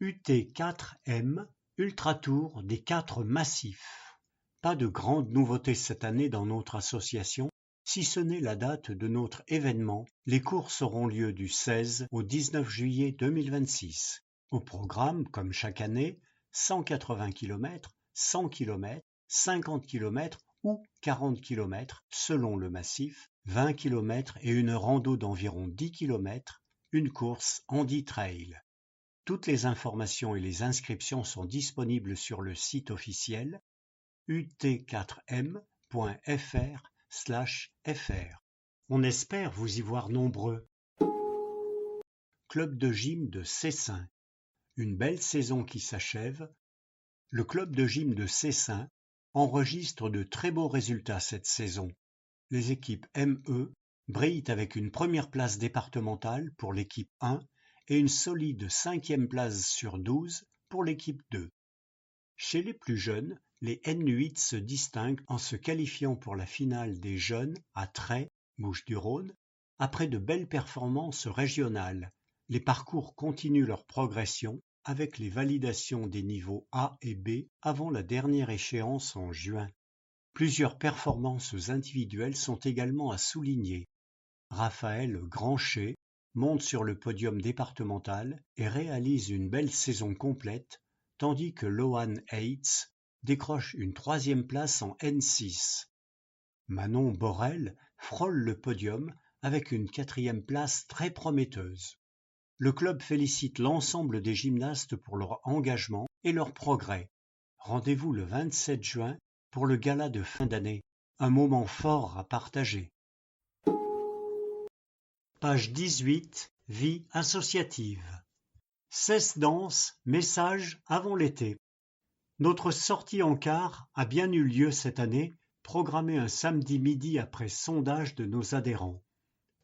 UT4M, Ultra Tour des 4 massifs. Pas de grande nouveauté cette année dans notre association, si ce n'est la date de notre événement. Les courses auront lieu du 16 au 19 juillet 2026. Au programme, comme chaque année, 180 km, 100 km, 50 km ou 40 km selon le massif, 20 km et une rando d'environ 10 km, une course Handi Trail. Toutes les informations et les inscriptions sont disponibles sur le site officiel ut4m.fr/fr. On espère vous y voir nombreux. Club de gym de Cessin. Une belle saison qui s'achève. Le club de gym de Cessin enregistre de très beaux résultats cette saison. Les équipes ME brillent avec une première place départementale pour l'équipe 1 et une solide 5e place sur 12 pour l'équipe 2. Chez les plus jeunes, les N8 se distinguent en se qualifiant pour la finale des jeunes à Tray, Bouches-du-Rhône, après de belles performances régionales. Les parcours continuent leur progression avec les validations des niveaux A et B avant la dernière échéance en juin. Plusieurs performances individuelles sont également à souligner. Raphaël Granchet monte sur le podium départemental et réalise une belle saison complète, tandis que Lohan Heitz décroche une 3e place en N6. Manon Borel frôle le podium avec une 4e place très prometteuse. Le club félicite l'ensemble des gymnastes pour leur engagement et leur progrès. Rendez-vous le 27 juin pour le gala de fin d'année, un moment fort à partager. Page 18, Vie associative. Cesse danse, message avant l'été. Notre sortie en car a bien eu lieu cette année, programmée un samedi midi après sondage de nos adhérents.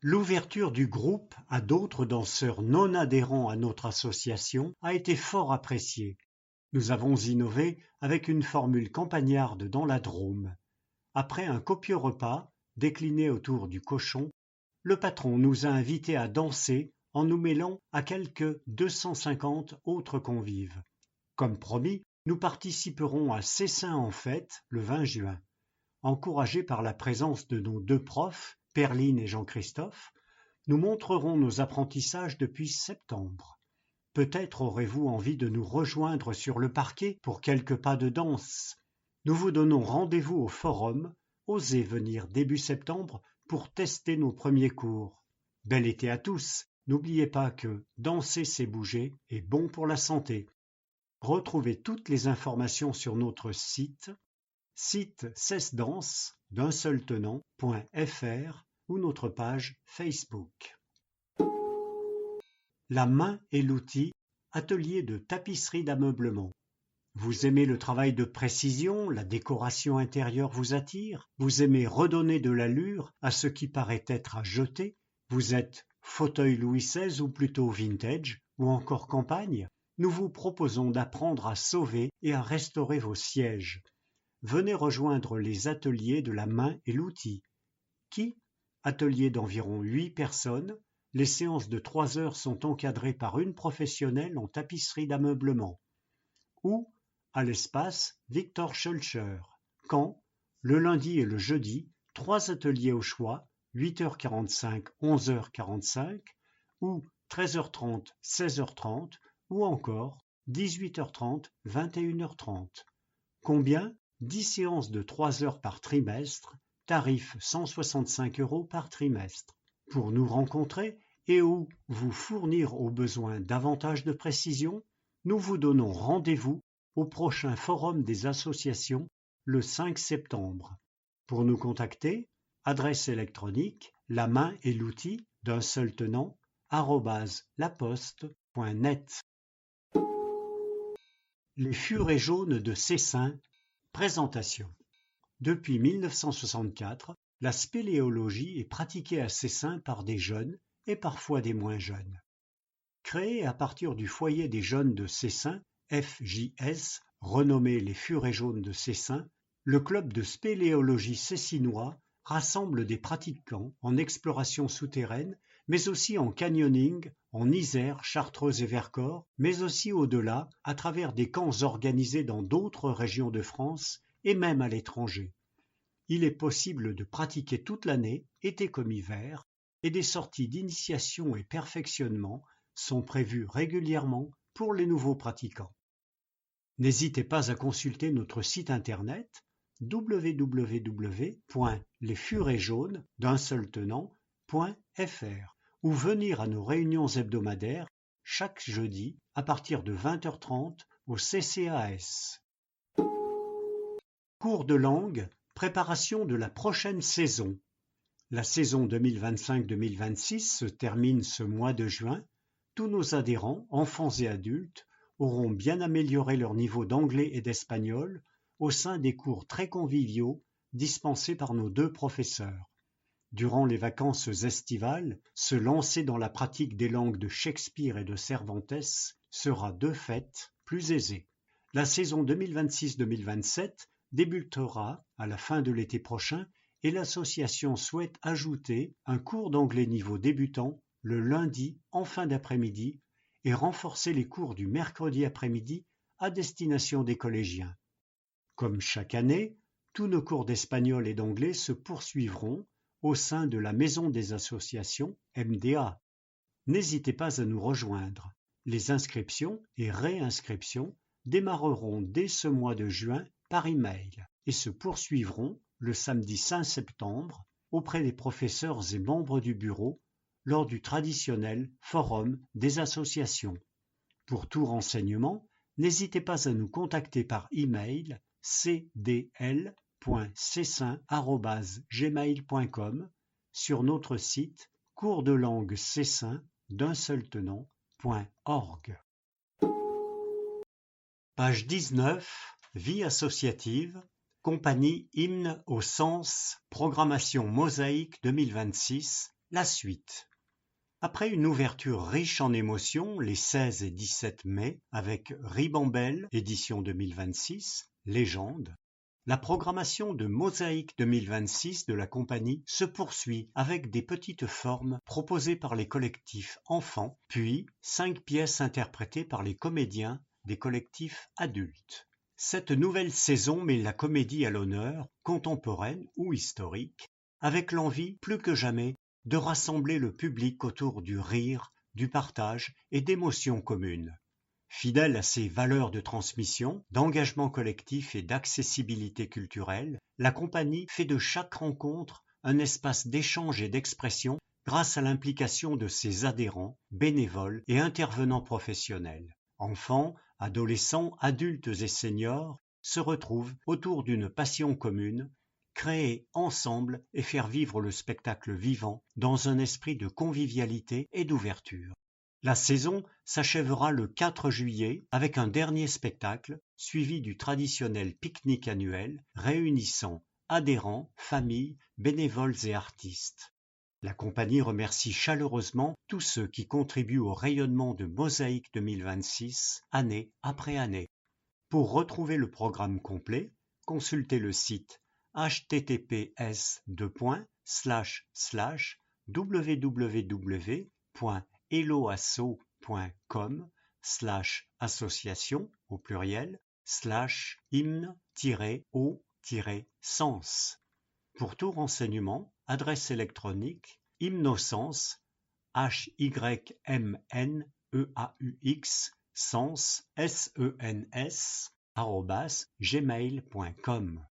L'ouverture du groupe à d'autres danseurs non adhérents à notre association a été fort appréciée. Nous avons innové avec une formule campagnarde dans la Drôme. Après un copieux repas, décliné autour du cochon, le patron nous a invités à danser en nous mêlant à quelques 250 autres convives. Comme promis, nous participerons à Cessin en fête le 20 juin. Encouragés par la présence de nos 2 profs, Perline et Jean-Christophe, nous montrerons nos apprentissages depuis septembre. Peut-être aurez-vous envie de nous rejoindre sur le parquet pour quelques pas de danse. Nous vous donnons rendez-vous au forum. Osez venir début septembre pour tester nos premiers cours. Bel été à tous. N'oubliez pas que danser c'est bouger et bon pour la santé. Retrouvez toutes les informations sur notre site cesdanse d'un seul tenant.fr ou notre page Facebook. La main et l'outil, atelier de tapisserie d'ameublement. Vous aimez le travail de précision, la décoration intérieure vous attire, vous aimez redonner de l'allure à ce qui paraît être à jeter, vous êtes fauteuil Louis XVI ou plutôt vintage ou encore campagne, nous vous proposons d'apprendre à sauver et à restaurer vos sièges. Venez rejoindre les ateliers de la main et l'outil. Qui? Atelier d'environ 8 personnes, Les séances de 3 heures sont encadrées par une professionnelle en tapisserie d'ameublement. Ou à l'espace Victor Schulcher. Caen, le lundi et le jeudi, 3 ateliers au choix, 8h45, 11h45, ou 13h30, 16h30, ou encore 18h30, 21h30. Combien? 10 séances de 3 heures par trimestre, tarif 165 € par trimestre. Pour nous rencontrer et ou vous fournir au besoin davantage de précision, nous vous donnons rendez-vous au prochain Forum des associations le 5 septembre. Pour nous contacter, adresse électronique la main et l'outil d'un seul tenant @laposte.net. Les furets jaunes de Cessin. Présentation. Depuis 1964, la spéléologie est pratiquée à Cessin par des jeunes et parfois des moins jeunes. Créé à partir du foyer des jeunes de Cessin, FJS, renommé les Furets jaunes de Cessin, le club de spéléologie cessinois rassemble des pratiquants en exploration souterraine, mais aussi en canyoning, en Isère, Chartreuse et Vercors, mais aussi au-delà, à travers des camps organisés dans d'autres régions de France et même à l'étranger. Il est possible de pratiquer toute l'année, été comme hiver, et des sorties d'initiation et perfectionnement sont prévues régulièrement pour les nouveaux pratiquants. N'hésitez pas à consulter notre site internet www.lesfuretjaunes.fr ou venir à nos réunions hebdomadaires chaque jeudi à partir de 20h30 au CCAS. Cours de langue, préparation de la prochaine saison. La saison 2025-2026 se termine ce mois de juin. Tous nos adhérents, enfants et adultes, auront bien amélioré leur niveau d'anglais et d'espagnol au sein des cours très conviviaux dispensés par nos 2 professeurs. Durant les vacances estivales, se lancer dans la pratique des langues de Shakespeare et de Cervantes sera de fait plus aisé. La saison 2026-2027 débutera à la fin de l'été prochain et l'association souhaite ajouter un cours d'anglais niveau débutant le lundi en fin d'après-midi et renforcer les cours du mercredi après-midi à destination des collégiens. Comme chaque année, tous nos cours d'espagnol et d'anglais se poursuivront au sein de la Maison des associations MDA. N'hésitez pas à nous rejoindre. Les inscriptions et réinscriptions démarreront dès ce mois de juin par email et se poursuivront le samedi 5 septembre auprès des professeurs et membres du bureau lors du traditionnel Forum des associations. Pour tout renseignement, n'hésitez pas à nous contacter par email cdl.cessin@gmail.com, sur notre site cours de langue cessin d'un seul tenant.org. Page 19, Vie associative, compagnie Hymne au Sens, programmation Mosaïque 2026, la suite. Après une ouverture riche en émotions les 16 et 17 mai avec Ribambelle, édition 2026, Légende, la programmation de Mosaïque 2026 de la compagnie se poursuit avec des petites formes proposées par les collectifs enfants, puis 5 pièces interprétées par les comédiens des collectifs adultes. Cette nouvelle saison met la comédie à l'honneur, contemporaine ou historique, avec l'envie plus que jamais de rassembler le public autour du rire, du partage et d'émotions communes. Fidèle à ses valeurs de transmission, d'engagement collectif et d'accessibilité culturelle, la compagnie fait de chaque rencontre un espace d'échange et d'expression grâce à l'implication de ses adhérents, bénévoles et intervenants professionnels. Enfants, adolescents, adultes et seniors se retrouvent autour d'une passion commune, créer ensemble et faire vivre le spectacle vivant dans un esprit de convivialité et d'ouverture. La saison s'achèvera le 4 juillet avec un dernier spectacle suivi du traditionnel pique-nique annuel réunissant adhérents, familles, bénévoles et artistes. La compagnie remercie chaleureusement tous ceux qui contribuent au rayonnement de Mosaïque 2026 année après année. Pour retrouver le programme complet, consultez le site https://www.lesfuretjaunes.fr www.helloasso.com/association au pluriel /hymne-o-sens. Pour tout renseignement, adresse électronique hymnosens HYMNEAUX sens SENS @gmail.com.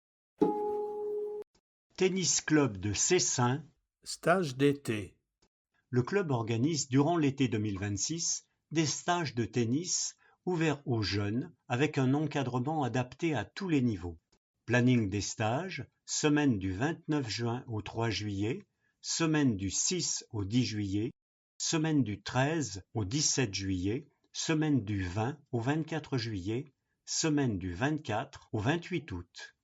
Tennis Club de Cessin. Stage d'été. Le club organise durant l'été 2026 des stages de tennis ouverts aux jeunes avec un encadrement adapté à tous les niveaux. Planning des stages, semaine du 29 juin au 3 juillet, semaine du 6 au 10 juillet, semaine du 13 au 17 juillet, semaine du 20 au 24 juillet, semaine du 24 au 28 août.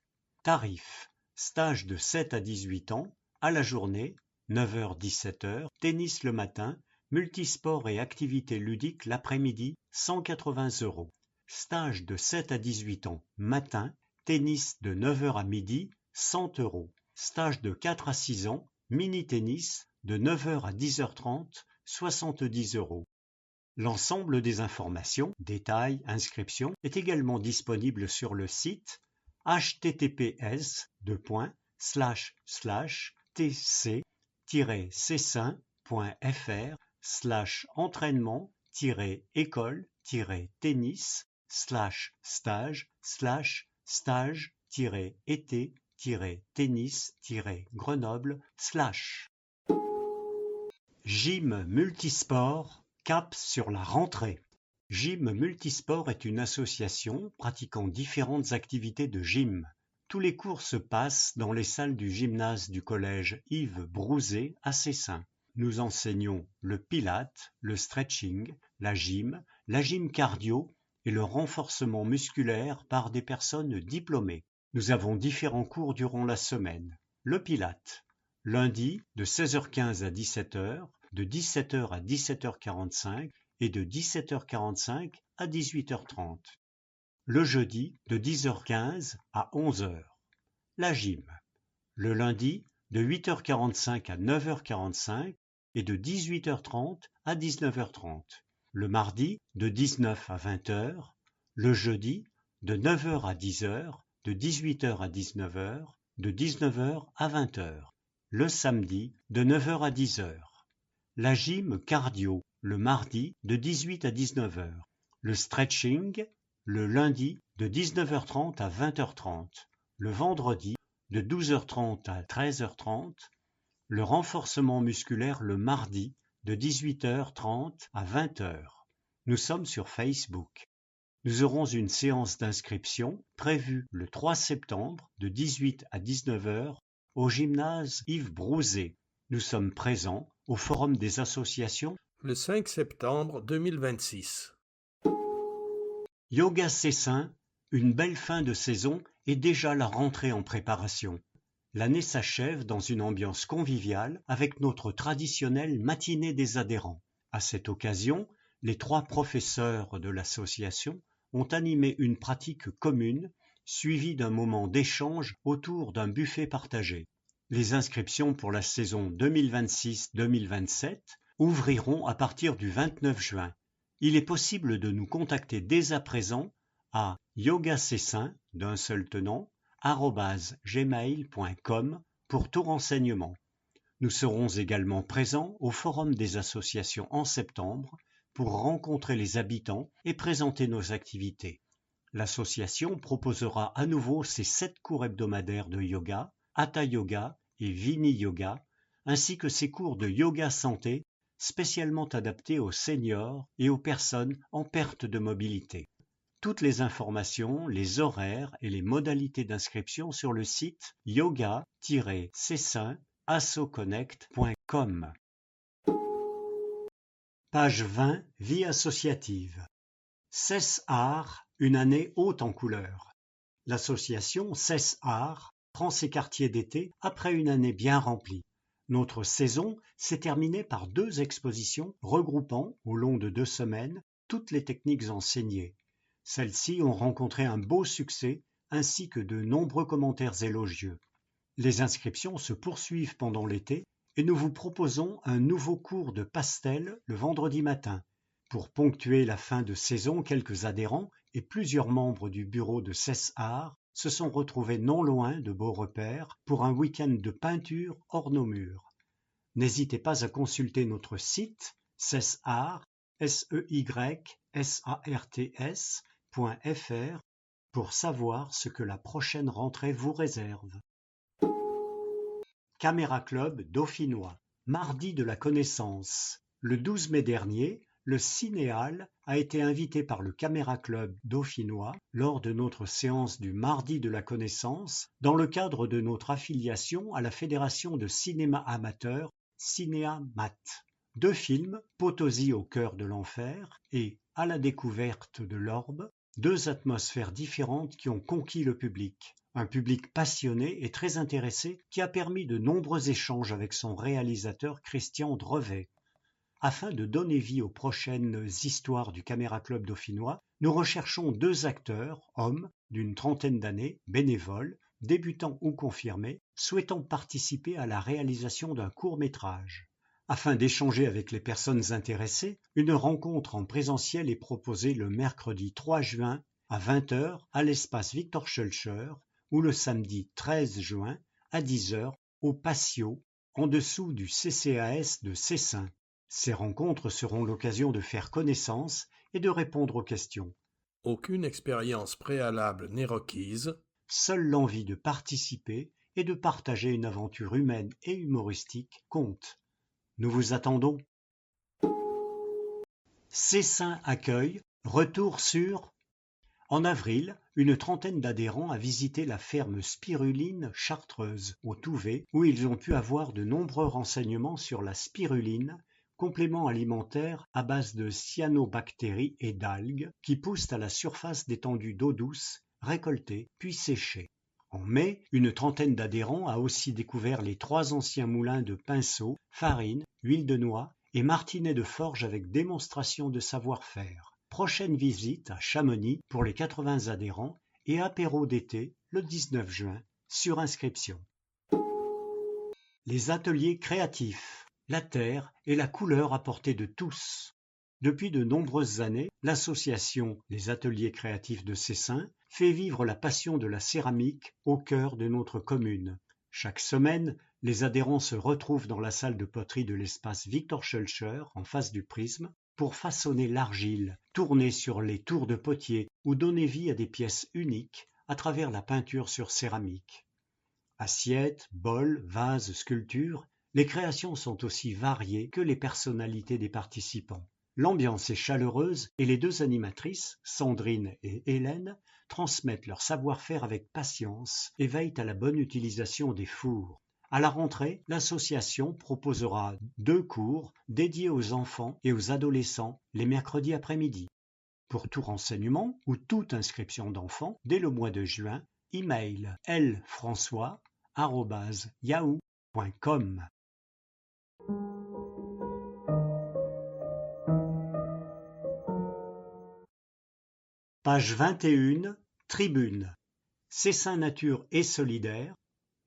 Tarif: stage de 7 à 18 ans, à la journée, 9h-17h, tennis le matin, multisport et activités ludiques l'après-midi, 180 €. Stage de 7 à 18 ans, matin, tennis de 9h à midi, 100 €. Stage de 4 à 6 ans, mini-tennis, de 9h à 10h30, 70 €. L'ensemble des informations, détails, inscriptions, est également disponible sur le site https://tcc-entraînement-école-tennis/stage-été-tennis-grenoble/ Gym Multisport cap sur la rentrée. Gym Multisport est une association pratiquant différentes activités de gym. Tous les cours se passent dans les salles du gymnase du collège Yves Brouzet à Cessin. Nous enseignons le pilate, le stretching, la gym cardio et le renforcement musculaire par des personnes diplômées. Nous avons différents cours durant la semaine. Le pilate, lundi de 16h15 à 17h, de 17h à 17h45 et de 17h45 à 18h30. Le jeudi de 10h15 à 11h. La gym, le lundi de 8h45 à 9h45 et de 18h30 à 19h30. Le mardi de 19 à 20h. Le jeudi de 9h à 10h, de 18h à 19h, de 19h à 20h. Le samedi de 9h à 10h. La gym cardio, le mardi de 18 à 19h. Le stretching, le lundi de 19h30 à 20h30. Le vendredi de 12h30 à 13h30. Le renforcement musculaire le mardi de 18h30 à 20h. Nous sommes sur Facebook. Nous aurons une séance d'inscription prévue le 3 septembre de 18 à 19h au gymnase Yves Brouzet. Nous sommes présents au Forum des associations le 5 septembre 2026. Yoga Cessin, une belle fin de saison et déjà la rentrée en préparation. L'année s'achève dans une ambiance conviviale avec notre traditionnelle matinée des adhérents. À cette occasion, les 3 professeurs de l'association ont animé une pratique commune suivie d'un moment d'échange autour d'un buffet partagé. Les inscriptions pour la saison 2026-2027 ouvriront à partir du 29 juin. Il est possible de nous contacter dès à présent à yogacessin d'un seul tenant @gmail.com pour tout renseignement. Nous serons également présents au Forum des associations en septembre pour rencontrer les habitants et présenter nos activités. L'association proposera à nouveau ses 7 cours hebdomadaires de yoga, Hatha Yoga et Vini Yoga, ainsi que ses cours de yoga santé spécialement adaptés aux seniors et aux personnes en perte de mobilité. Toutes les informations, les horaires et les modalités d'inscription sur le site yoga-cessin-assoconnect.com. Page 20, vie associative. CES Art, une année haute en couleurs. L'association CES Art prend ses quartiers d'été après une année bien remplie. Notre saison s'est terminée par 2 expositions regroupant, au long de 2 semaines, toutes les techniques enseignées. Celles-ci ont rencontré un beau succès ainsi que de nombreux commentaires élogieux. Les inscriptions se poursuivent pendant l'été et nous vous proposons un nouveau cours de pastel le vendredi matin. Pour ponctuer la fin de saison, quelques adhérents et plusieurs membres du bureau de Cesse Art se sont retrouvés non loin de Beaurepaire pour un week-end de peinture hors nos murs. N'hésitez pas à consulter notre site cessart, SEYSARTS.fr pour savoir ce que la prochaine rentrée vous réserve. Caméra Club dauphinois. Mardi de la connaissance. Le 12 mai dernier, le Cinéal a été invité par le Caméra Club dauphinois lors de notre séance du Mardi de la connaissance dans le cadre de notre affiliation à la Fédération de cinéma amateur Cinéamat. 2 films, Potosi au cœur de l'enfer et À la découverte de l'orbe, 2 atmosphères différentes qui ont conquis le public. Un public passionné et très intéressé qui a permis de nombreux échanges avec son réalisateur Christian Drevet. Afin de donner vie aux prochaines histoires du Caméra Club dauphinois, nous recherchons 2 acteurs, hommes, d'une trentaine d'années, bénévoles, débutants ou confirmés, souhaitant participer à la réalisation d'un court-métrage. Afin d'échanger avec les personnes intéressées, une rencontre en présentiel est proposée le mercredi 3 juin à 20h à l'espace Victor Schœlcher ou le samedi 13 juin à 10h au Patio, en dessous du CCAS de Cessin. Ces rencontres seront l'occasion de faire connaissance et de répondre aux questions. Aucune expérience préalable n'est requise. Seule l'envie de participer et de partager une aventure humaine et humoristique compte. Nous vous attendons. Cessin accueille, retour sur... En avril, une trentaine d'adhérents a visité la ferme Spiruline chartreuse au Touvet, où ils ont pu avoir de nombreux renseignements sur la spiruline, complément alimentaire à base de cyanobactéries et d'algues qui poussent à la surface d'étendues d'eau douce, récoltées puis séchées. En mai, une trentaine d'adhérents a aussi découvert les 3 anciens moulins de pinceau, farine, huile de noix et martinets de forge avec démonstration de savoir-faire. Prochaine visite à Chamonix pour les 80 adhérents et apéro d'été le 19 juin, sur inscription. Les ateliers créatifs. La terre et la couleur à portée de tous. Depuis de nombreuses années, l'association Les Ateliers créatifs de Cessin fait vivre la passion de la céramique au cœur de notre commune. Chaque semaine, les adhérents se retrouvent dans la salle de poterie de l'espace Victor Schœlcher, en face du prisme, pour façonner l'argile, tourner sur les tours de potier ou donner vie à des pièces uniques à travers la peinture sur céramique. Assiettes, bols, vases, sculptures, les créations sont aussi variées que les personnalités des participants. L'ambiance est chaleureuse et les 2 animatrices, Sandrine et Hélène, transmettent leur savoir-faire avec patience et veillent à la bonne utilisation des fours. À la rentrée, l'association proposera 2 cours dédiés aux enfants et aux adolescents les mercredis après-midi. Pour tout renseignement ou toute inscription d'enfants, dès le mois de juin, email lfrançois@yahoo.com. Page 21, Tribune. Cessin Nature et solidaire.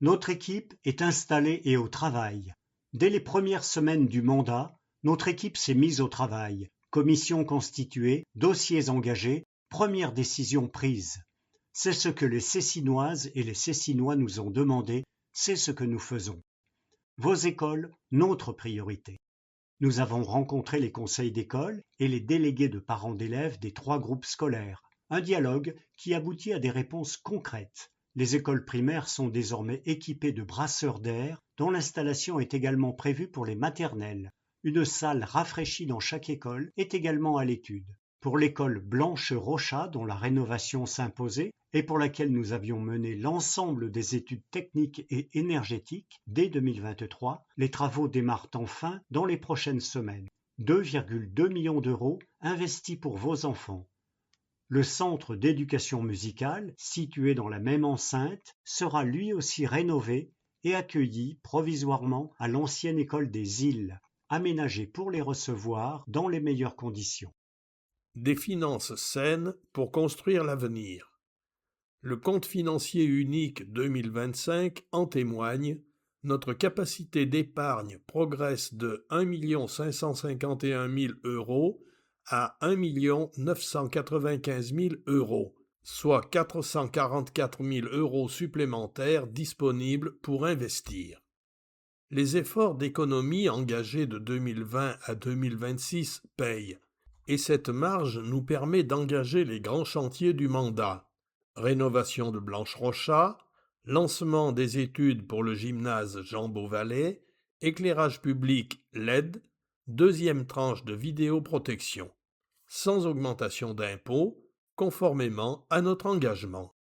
Notre équipe est installée et au travail. Dès les premières semaines du mandat, notre équipe s'est mise au travail. Commission constituée, dossiers engagés, premières décisions prises. C'est ce que les Cessinoises et les Cessinois nous ont demandé, c'est ce que nous faisons. Vos écoles, notre priorité. Nous avons rencontré les conseils d'école et les délégués de parents d'élèves des 3 groupes scolaires. Un dialogue qui aboutit à des réponses concrètes. Les écoles primaires sont désormais équipées de brasseurs d'air, dont l'installation est également prévue pour les maternelles. Une salle rafraîchie dans chaque école est également à l'étude. Pour l'école Blanche-Rochat, dont la rénovation s'imposait et pour laquelle nous avions mené l'ensemble des études techniques et énergétiques, dès 2023, les travaux démarrent enfin dans les prochaines semaines. 2,2 millions d'euros investis pour vos enfants. Le centre d'éducation musicale, situé dans la même enceinte, sera lui aussi rénové et accueilli provisoirement à l'ancienne école des îles, aménagée pour les recevoir dans les meilleures conditions. Des finances saines pour construire l'avenir. Le compte financier unique 2025 en témoigne, Notre capacité d'épargne progresse de 1 551 000 € à 1 995 000 €, soit 444 000 € supplémentaires disponibles pour investir. Les efforts d'économie engagés de 2020 à 2026 payent, et cette marge nous permet d'engager les grands chantiers du mandat. Rénovation de Blanche-Rochat, lancement des études pour le gymnase Jean Beauvalet, éclairage public LED, deuxième tranche de vidéoprotection, sans augmentation d'impôts, conformément à notre engagement.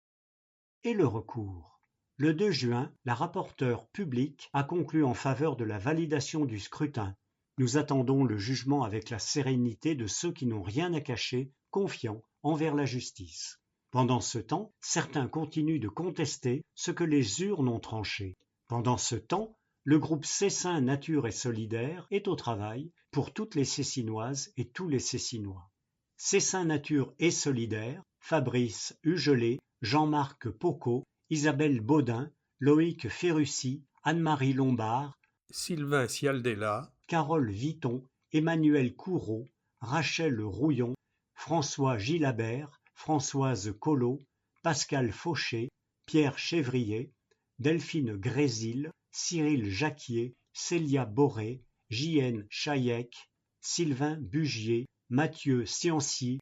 Et le recours. Le 2 juin, la rapporteure publique a conclu en faveur de la validation du scrutin. Nous attendons le jugement avec la sérénité de ceux qui n'ont rien à cacher, confiants envers la justice. Pendant ce temps, certains continuent de contester ce que les urnes ont tranché. Pendant ce temps, le groupe Cessin Nature et Solidaire est au travail pour toutes les Cessinoises et tous les Cessinois. Cessin Nature et Solidaire, Fabrice Hugelet, Jean-Marc Pocot, Isabelle Baudin, Loïc Ferrucci, Anne-Marie Lombard, Sylvain Cialdella, Carole Viton, Emmanuel Courreau, Rachel Rouillon, François Gilabert, Françoise Collot, Pascal Fauché, Pierre Chevrier, Delphine Grésil, Cyril Jacquier, Célia Boré, J.N. Chaillec, Sylvain Bugier, Mathieu Ciancy,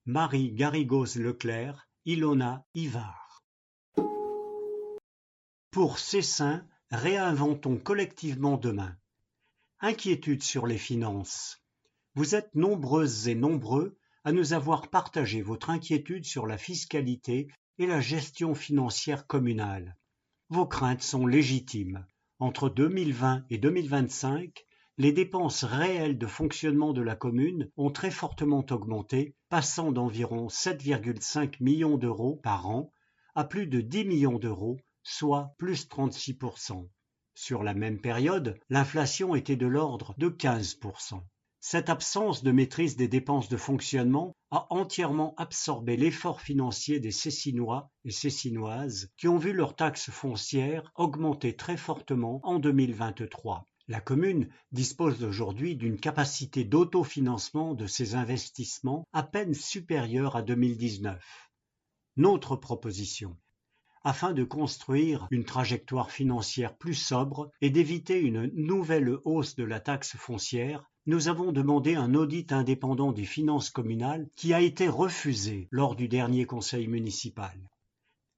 Marie Garrigos-Leclerc, Ilona Ivard. Pour Cessin, réinventons collectivement demain. Inquiétude sur les finances. Vous êtes nombreuses et nombreux à nous avoir partagé votre inquiétude sur la fiscalité et la gestion financière communale. Vos craintes sont légitimes. Entre 2020 et 2025, les dépenses réelles de fonctionnement de la commune ont très fortement augmenté, passant d'environ 7,5 millions d'euros par an à plus de 10 millions d'euros, soit plus 36%. Sur la même période, l'inflation était de l'ordre de 15%. Cette absence de maîtrise des dépenses de fonctionnement a entièrement absorbé l'effort financier des Cessinois et Cessinoises qui ont vu leur taxe foncière augmenter très fortement en 2023. La commune dispose aujourd'hui d'une capacité d'autofinancement de ses investissements à peine supérieure à 2019. Notre proposition. Afin de construire une trajectoire financière plus sobre et d'éviter une nouvelle hausse de la taxe foncière, nous avons demandé un audit indépendant des finances communales qui a été refusé lors du dernier conseil municipal.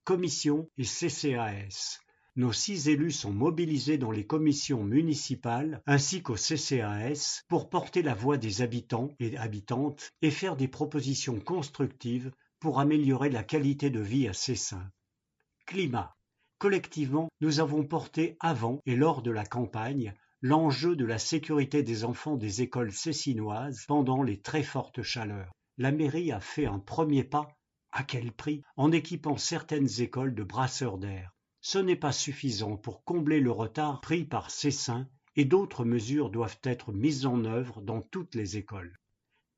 Commission et CCAS. Nos 6 élus sont mobilisés dans les commissions municipales ainsi qu'au CCAS pour porter la voix des habitants et habitantes et faire des propositions constructives pour améliorer la qualité de vie à Cessin. Climat. Collectivement, nous avons porté avant et lors de la campagne l'enjeu de la sécurité des enfants des écoles cessinoises pendant les très fortes chaleurs. La mairie a fait un premier pas, à quel prix, en équipant certaines écoles de brasseurs d'air. Ce n'est pas suffisant pour combler le retard pris par Cessin et d'autres mesures doivent être mises en œuvre dans toutes les écoles.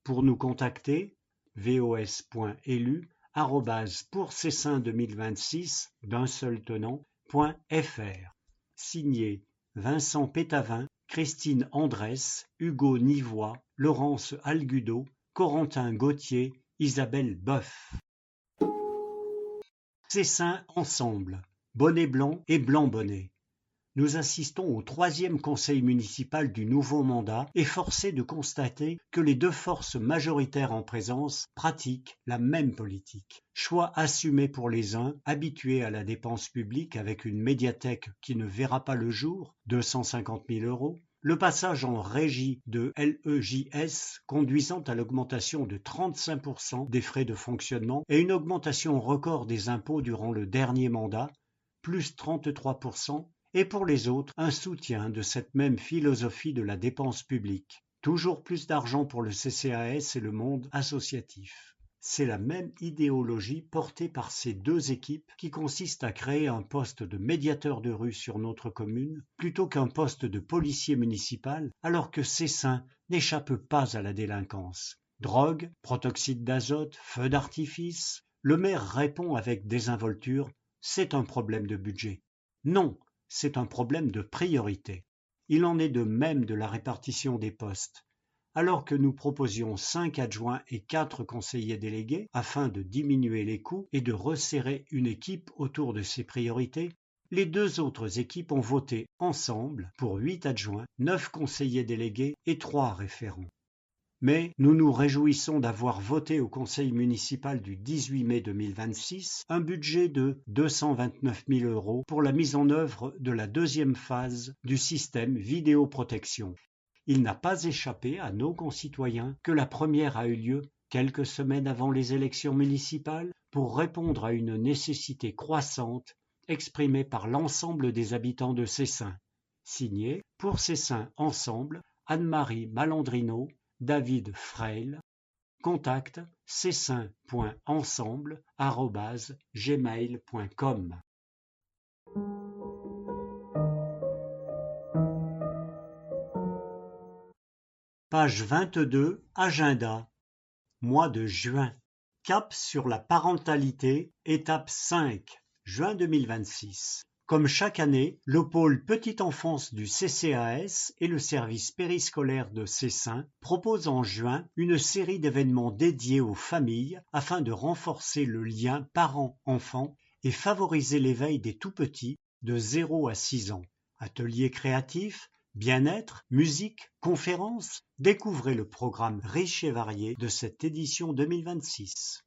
Pour nous contacter, vos.élu@pourcessin2026 d'un seul tenant.fr. Signé Vincent Pétavin, Christine Andrès, Hugo Nivois, Laurence Algudo, Corentin Gauthier, Isabelle Boeuf. Cessin ensemble, bonnet blanc et blanc bonnet. Nous assistons au 3e conseil municipal du nouveau mandat et forcé de constater que les 2 forces majoritaires en présence pratiquent la même politique. Choix assumé pour les uns, habitués à la dépense publique avec une médiathèque qui ne verra pas le jour, 250 000 €, le passage en régie de l'EJS conduisant à l'augmentation de 35% des frais de fonctionnement et une augmentation record des impôts durant le dernier mandat, plus 33%, et pour les autres, un soutien de cette même philosophie de la dépense publique. Toujours plus d'argent pour le CCAS et le monde associatif. C'est la même idéologie portée par ces 2 équipes qui consiste à créer un poste de médiateur de rue sur notre commune plutôt qu'un poste de policier municipal alors que Cessin n'échappe pas à la délinquance. Drogue, protoxyde d'azote, feux d'artifice, le maire répond avec désinvolture « c'est un problème de budget ». Non, c'est un problème de priorité. Il en est de même de la répartition des postes. Alors que nous proposions 5 adjoints et 4 conseillers délégués afin de diminuer les coûts et de resserrer une équipe autour de ces priorités, les 2 autres équipes ont voté ensemble pour 8 adjoints, 9 conseillers délégués et 3 référents. Mais nous nous réjouissons d'avoir voté au conseil municipal du 18 mai 2026 un budget de 229 000 € pour la mise en œuvre de la 2e phase du système vidéoprotection. Il n'a pas échappé à nos concitoyens que la première a eu lieu quelques semaines avant les élections municipales pour répondre à une nécessité croissante exprimée par l'ensemble des habitants de Cessin. Signé pour Cessin Ensemble, Anne-Marie Malandrino, David Freil. Contact cessin.ensemble@gmail.com. Page 22, Agenda. Mois de juin. Cap sur la parentalité, étape 5, juin 2026. Comme chaque année, le pôle Petite Enfance du CCAS et le service périscolaire de Cessin proposent en juin une série d'événements dédiés aux familles afin de renforcer le lien parents-enfants et favoriser l'éveil des tout-petits de 0 à 6 ans. Ateliers créatifs, bien-être, musique, conférences, découvrez le programme riche et varié de cette édition 2026.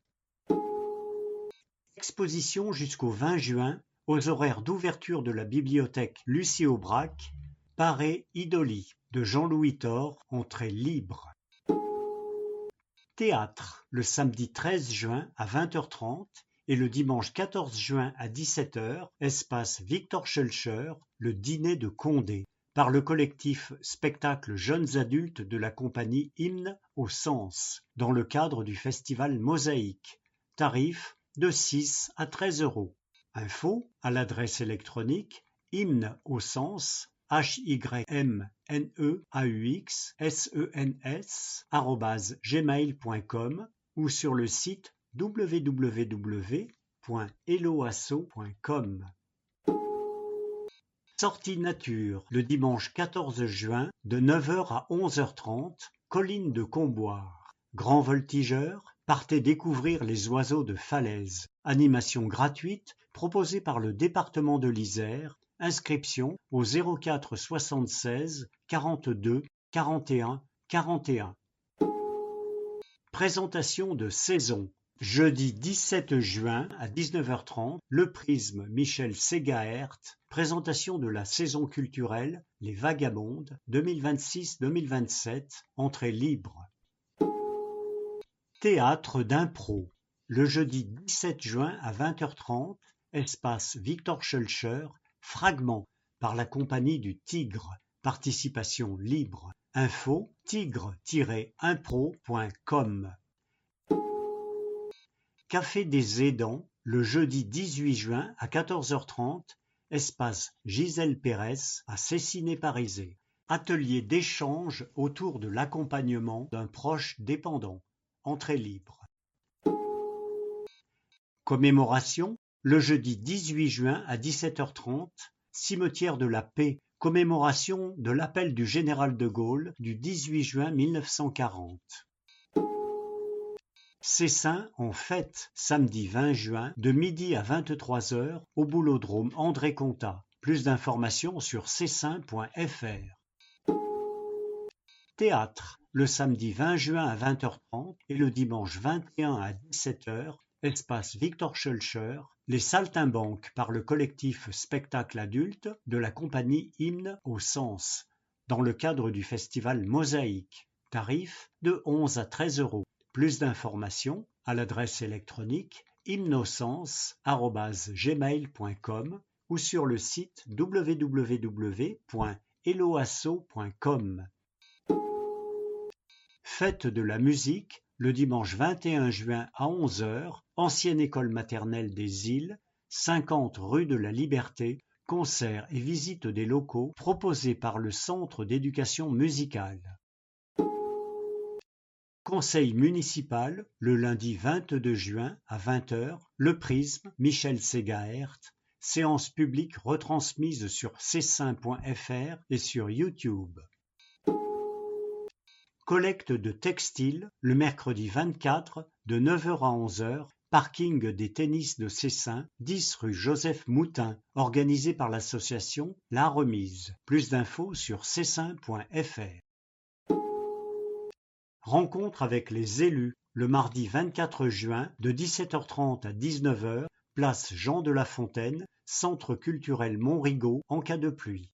Exposition jusqu'au 20 juin aux horaires d'ouverture de la bibliothèque Lucie Aubrac, Paré Idoli de Jean-Louis Thor, entrée libre. Théâtre, le samedi 13 juin à 20h30 et le dimanche 14 juin à 17h, espace Victor Schœlcher, le dîner de Condé, par le collectif Spectacle Jeunes Adultes de la compagnie Hymne au Sens, dans le cadre du festival Mosaïque. Tarif de 6 à 13 €. Info à l'adresse électronique hymneauxsens, hymneauxsens@gmail.com ou sur le site www.eloasso.com. Sortie nature, le dimanche 14 juin, de 9h à 11h30, colline de Comboire. Grand voltigeur, partez découvrir les oiseaux de falaise. Animation gratuite proposée par le département de l'Isère. Inscription au 04 76 42 41 41. Présentation de saison. Jeudi 17 juin à 19h30, le Prisme Michel Ségaert, présentation de la saison culturelle Les Vagabondes 2026-2027, entrée libre. Théâtre d'impro, le jeudi 17 juin à 20h30, espace Victor Schœlcher, Fragment, par la compagnie du Tigre, participation libre. Info tigre-impro.com. Café des aidants, le jeudi 18 juin à 14h30, espace Gisèle Pérez à Cessiné-Parisé. Atelier d'échange autour de l'accompagnement d'un proche dépendant. Entrée libre. Commémoration, le jeudi 18 juin à 17h30, Cimetière de la Paix, commémoration de l'appel du général de Gaulle du 18 juin 1940. Cessin en fête, samedi 20 juin, de midi à 23h, au boulodrome André Contat. Plus d'informations sur cessin.fr. Théâtre, le samedi 20 juin à 20h30 et le dimanche 21 à 17h, espace Victor Schœlcher, Les Saltimbanques par le collectif Spectacle Adulte de la compagnie Hymne au Sens, dans le cadre du festival Mosaïque. Tarif de 11 à 13 €. Plus d'informations à l'adresse électronique hymneauxsens@gmail.com ou sur le site www.eloasso.com. Fête de la musique, le dimanche 21 juin à 11h, ancienne école maternelle des Îles, 50 rue de la Liberté, concerts et visites des locaux proposés par le Centre d'éducation musicale. Conseil municipal, le lundi 22 juin à 20h, le Prisme, Michel Ségaert, séance publique retransmise sur cessin.fr et sur YouTube. Collecte de textiles le mercredi 24 de 9h à 11h, parking des tennis de Cessin, 10 rue Joseph Moutin, organisé par l'association La Remise. Plus d'infos sur cessin.fr. Rencontre avec les élus le mardi 24 juin de 17h30 à 19h, place Jean de La Fontaine, Centre culturel Montrigaud en cas de pluie.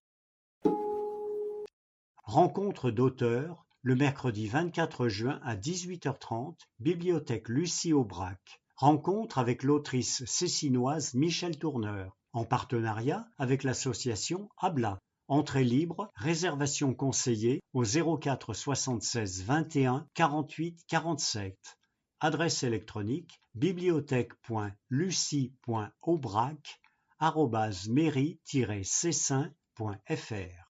Rencontre d'auteurs le mercredi 24 juin à 18h30, bibliothèque Lucie Aubrac. Rencontre avec l'autrice cécinoise Michèle Tourneur, en partenariat avec l'association Abla. Entrée libre, réservation conseillée au 04 76 21 48 47. Adresse électronique bibliothèque.lucie.aubrac@mairie-cessin.fr.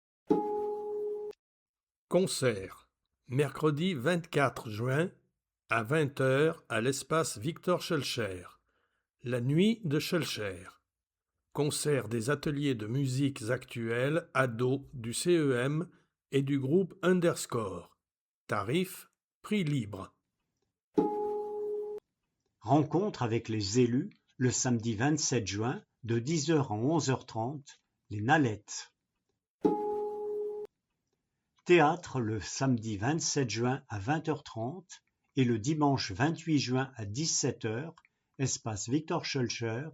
Concert. Mercredi 24 juin à 20h à l'espace Victor Schœlcher. La nuit de Schœlcher. Concert des ateliers de musiques actuelles ados du CEM et du groupe Underscore. Tarif, prix libre. Rencontre avec les élus le samedi 27 juin de 10h à 11h30, les Nalettes. Théâtre le samedi 27 juin à 20h30 et le dimanche 28 juin à 17h, espace Victor Schœlcher,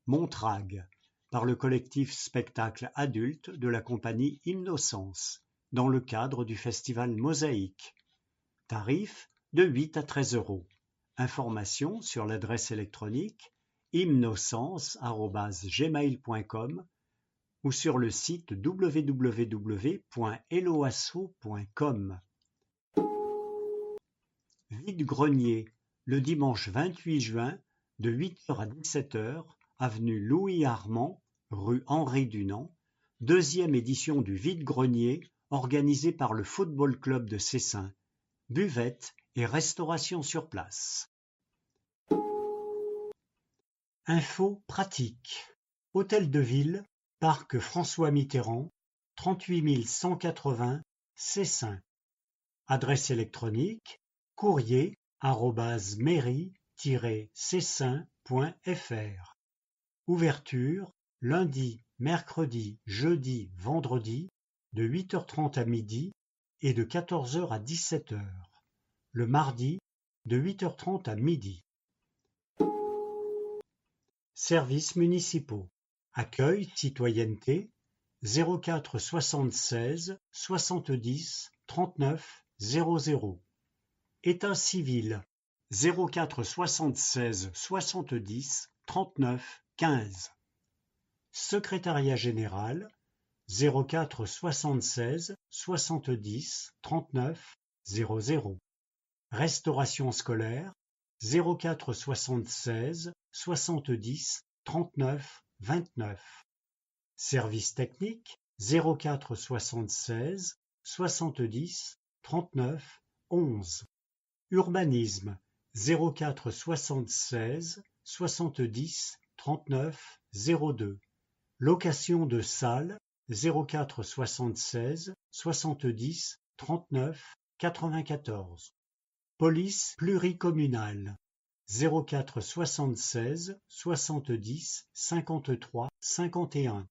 Montrague, par le collectif spectacle adulte de la compagnie Innocence, dans le cadre du festival Mosaïque. Tarif de 8 à 13 €. Informations sur l'adresse électronique innocence@gmail.com ou sur le site www.eloasso.com. Vide-grenier, le dimanche 28 juin, de 8h à 17h, avenue Louis Armand, rue Henri Dunant, deuxième édition du Vide-grenier, organisée par le Football Club de Cessin. Buvette et restauration sur place. Info pratique. Hôtel de Ville, Parc François Mitterrand, 38 180, Cessin. Adresse électronique courrier@mairie-cessin.fr. Ouverture lundi, mercredi, jeudi, vendredi de 8h30 à midi et de 14h à 17h. Le mardi de 8h30 à midi. Services municipaux. Accueil, citoyenneté, 04 76 70 39 00. État civil, 04 76 70 39 15. Secrétariat général, 04 76 70 39 00. Restauration scolaire, 04 76 70 39 29. Service technique, 04 76 70 39 11. Urbanisme, 04 76 70 39 02. Location de salles, 04 76 70 39 94. Police pluricommunale, 04 76 70 53 51.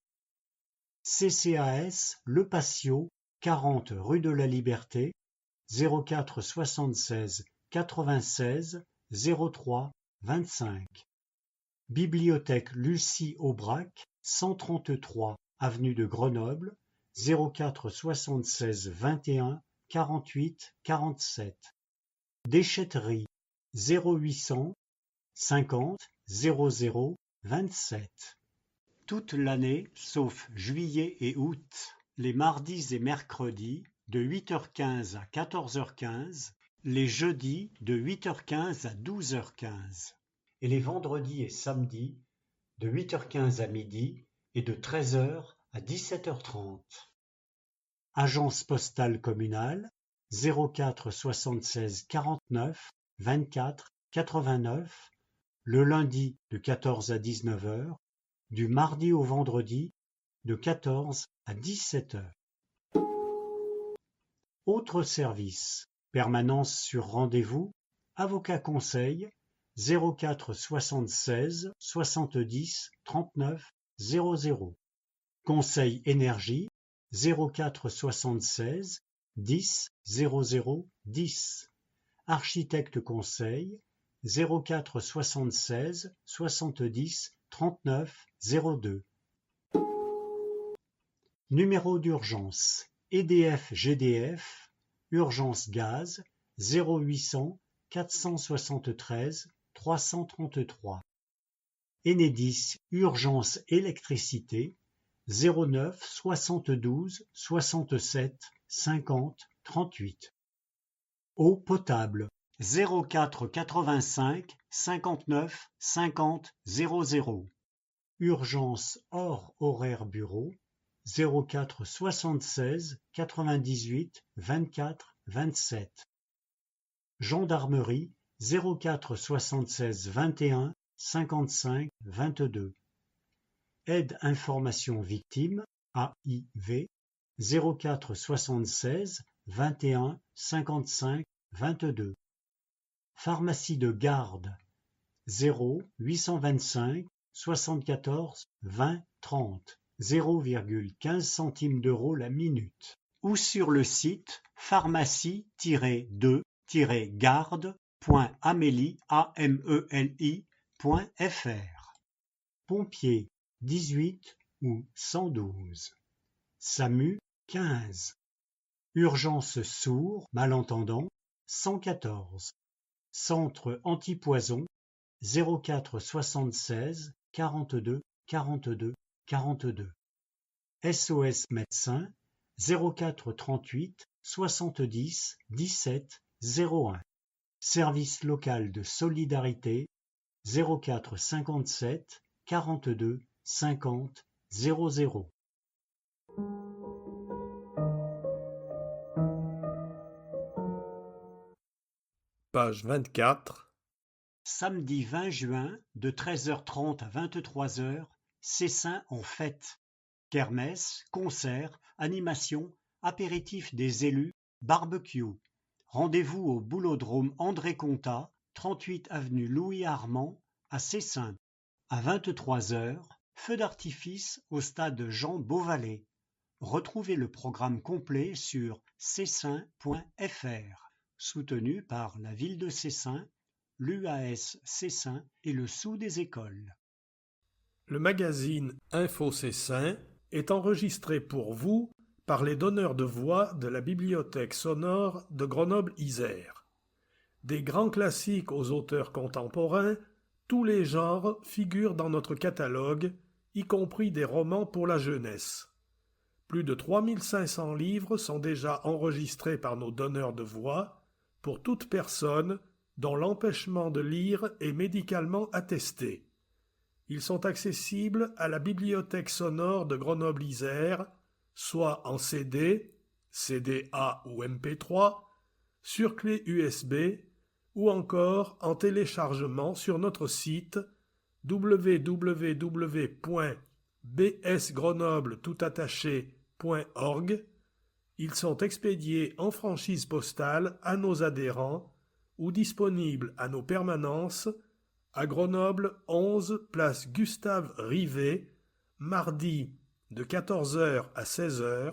CCAS Le Patio, 40 rue de la Liberté, 04 76 96 03 25. Bibliothèque Lucie Aubrac, 133 avenue de Grenoble, 04 76 21 48 47. Déchetterie, 0800 50 00 27. Toute l'année, sauf juillet et août, les mardis et mercredis, de 8h15 à 14h15, les jeudis, de 8h15 à 12h15, et les vendredis et samedis, de 8h15 à midi et de 13h à 17h30. Agence postale communale, 04 76 49 24 89, le lundi de 14 à 19h, du mardi au vendredi, de 14 à 17 heures. Autres services, permanence sur rendez-vous, avocat conseil, 04 76 70 39 00. Conseil énergie, 04 76 10 00 10. Architecte conseil, 04 76 70 39 02. Numéro d'urgence EDF-GDF, urgence gaz, 0800 473 333. Enedis, urgence électricité, 09 72 67 50 38. Eau potable, 04 85 59 50 00. Urgence hors horaire bureau, 04 76 98 24 27. Gendarmerie, 04 76 21 55 22. Aide information victime, AIV, 04 76 21 55 22. Pharmacie de garde, 0 825 74 20 30, 0,15 centimes d'euros la minute. Ou sur le site pharmacie-2-garde.ameli.fr. Pompiers 18 ou 112. SAMU 15. Urgence sourd, malentendant 114. Centre antipoison 04 76 42 42 42. SOS médecin 04 38 70 17 01. Service local de solidarité 04 57 42 50 00. Page 24. Samedi 20 juin, de 13h30 à 23h, Cessin en fête. Kermesse, concerts, animations, apéritifs des élus, barbecue. Rendez-vous au Boulodrome André Contat, 38 avenue Louis Armand, à Cessin. À 23h, feu d'artifice au stade Jean Beauvalet. Retrouvez le programme complet sur cessin.fr, soutenu par la ville de Cessin, l'UAS Cessin et le Sou des écoles. Le magazine Info Cessin est enregistré pour vous par les donneurs de voix de la bibliothèque sonore de Grenoble-Isère. Des grands classiques aux auteurs contemporains, tous les genres figurent dans notre catalogue, y compris des romans pour la jeunesse. Plus de 3500 livres sont déjà enregistrés par nos donneurs de voix pour toute personne dont l'empêchement de lire est médicalement attesté. Ils sont accessibles à la bibliothèque sonore de Grenoble-Isère, soit en CD, CD-A ou MP3, sur clé USB ou encore en téléchargement sur notre site www.bsgrenoble.org. Ils sont expédiés en franchise postale à nos adhérents ou disponibles à nos permanences à Grenoble 11 place Gustave Rivet, mardi de 14h à 16h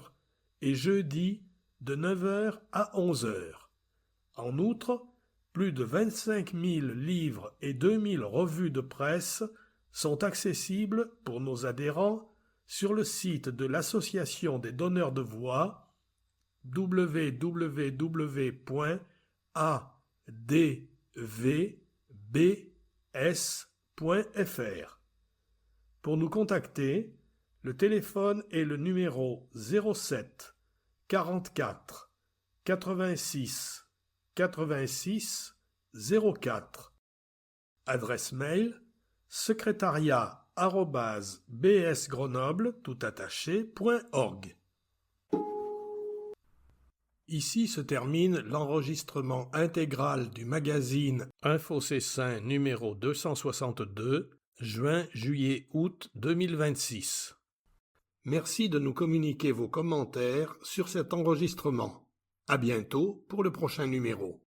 et jeudi de 9h à 11h. En outre, plus de 25 000 livres et 2000 revues de presse sont accessibles pour nos adhérents sur le site de l'Association des donneurs de voix www.advbs.fr. Pour nous contacter, le téléphone est le numéro 07 44 86 86 04. Adresse mail secrétariat@bsgrenoble.org. Ici se termine l'enregistrement intégral du magazine Info Cessin numéro 262 juin, juillet, août 2026. Merci de nous communiquer vos commentaires sur cet enregistrement. À bientôt pour le prochain numéro.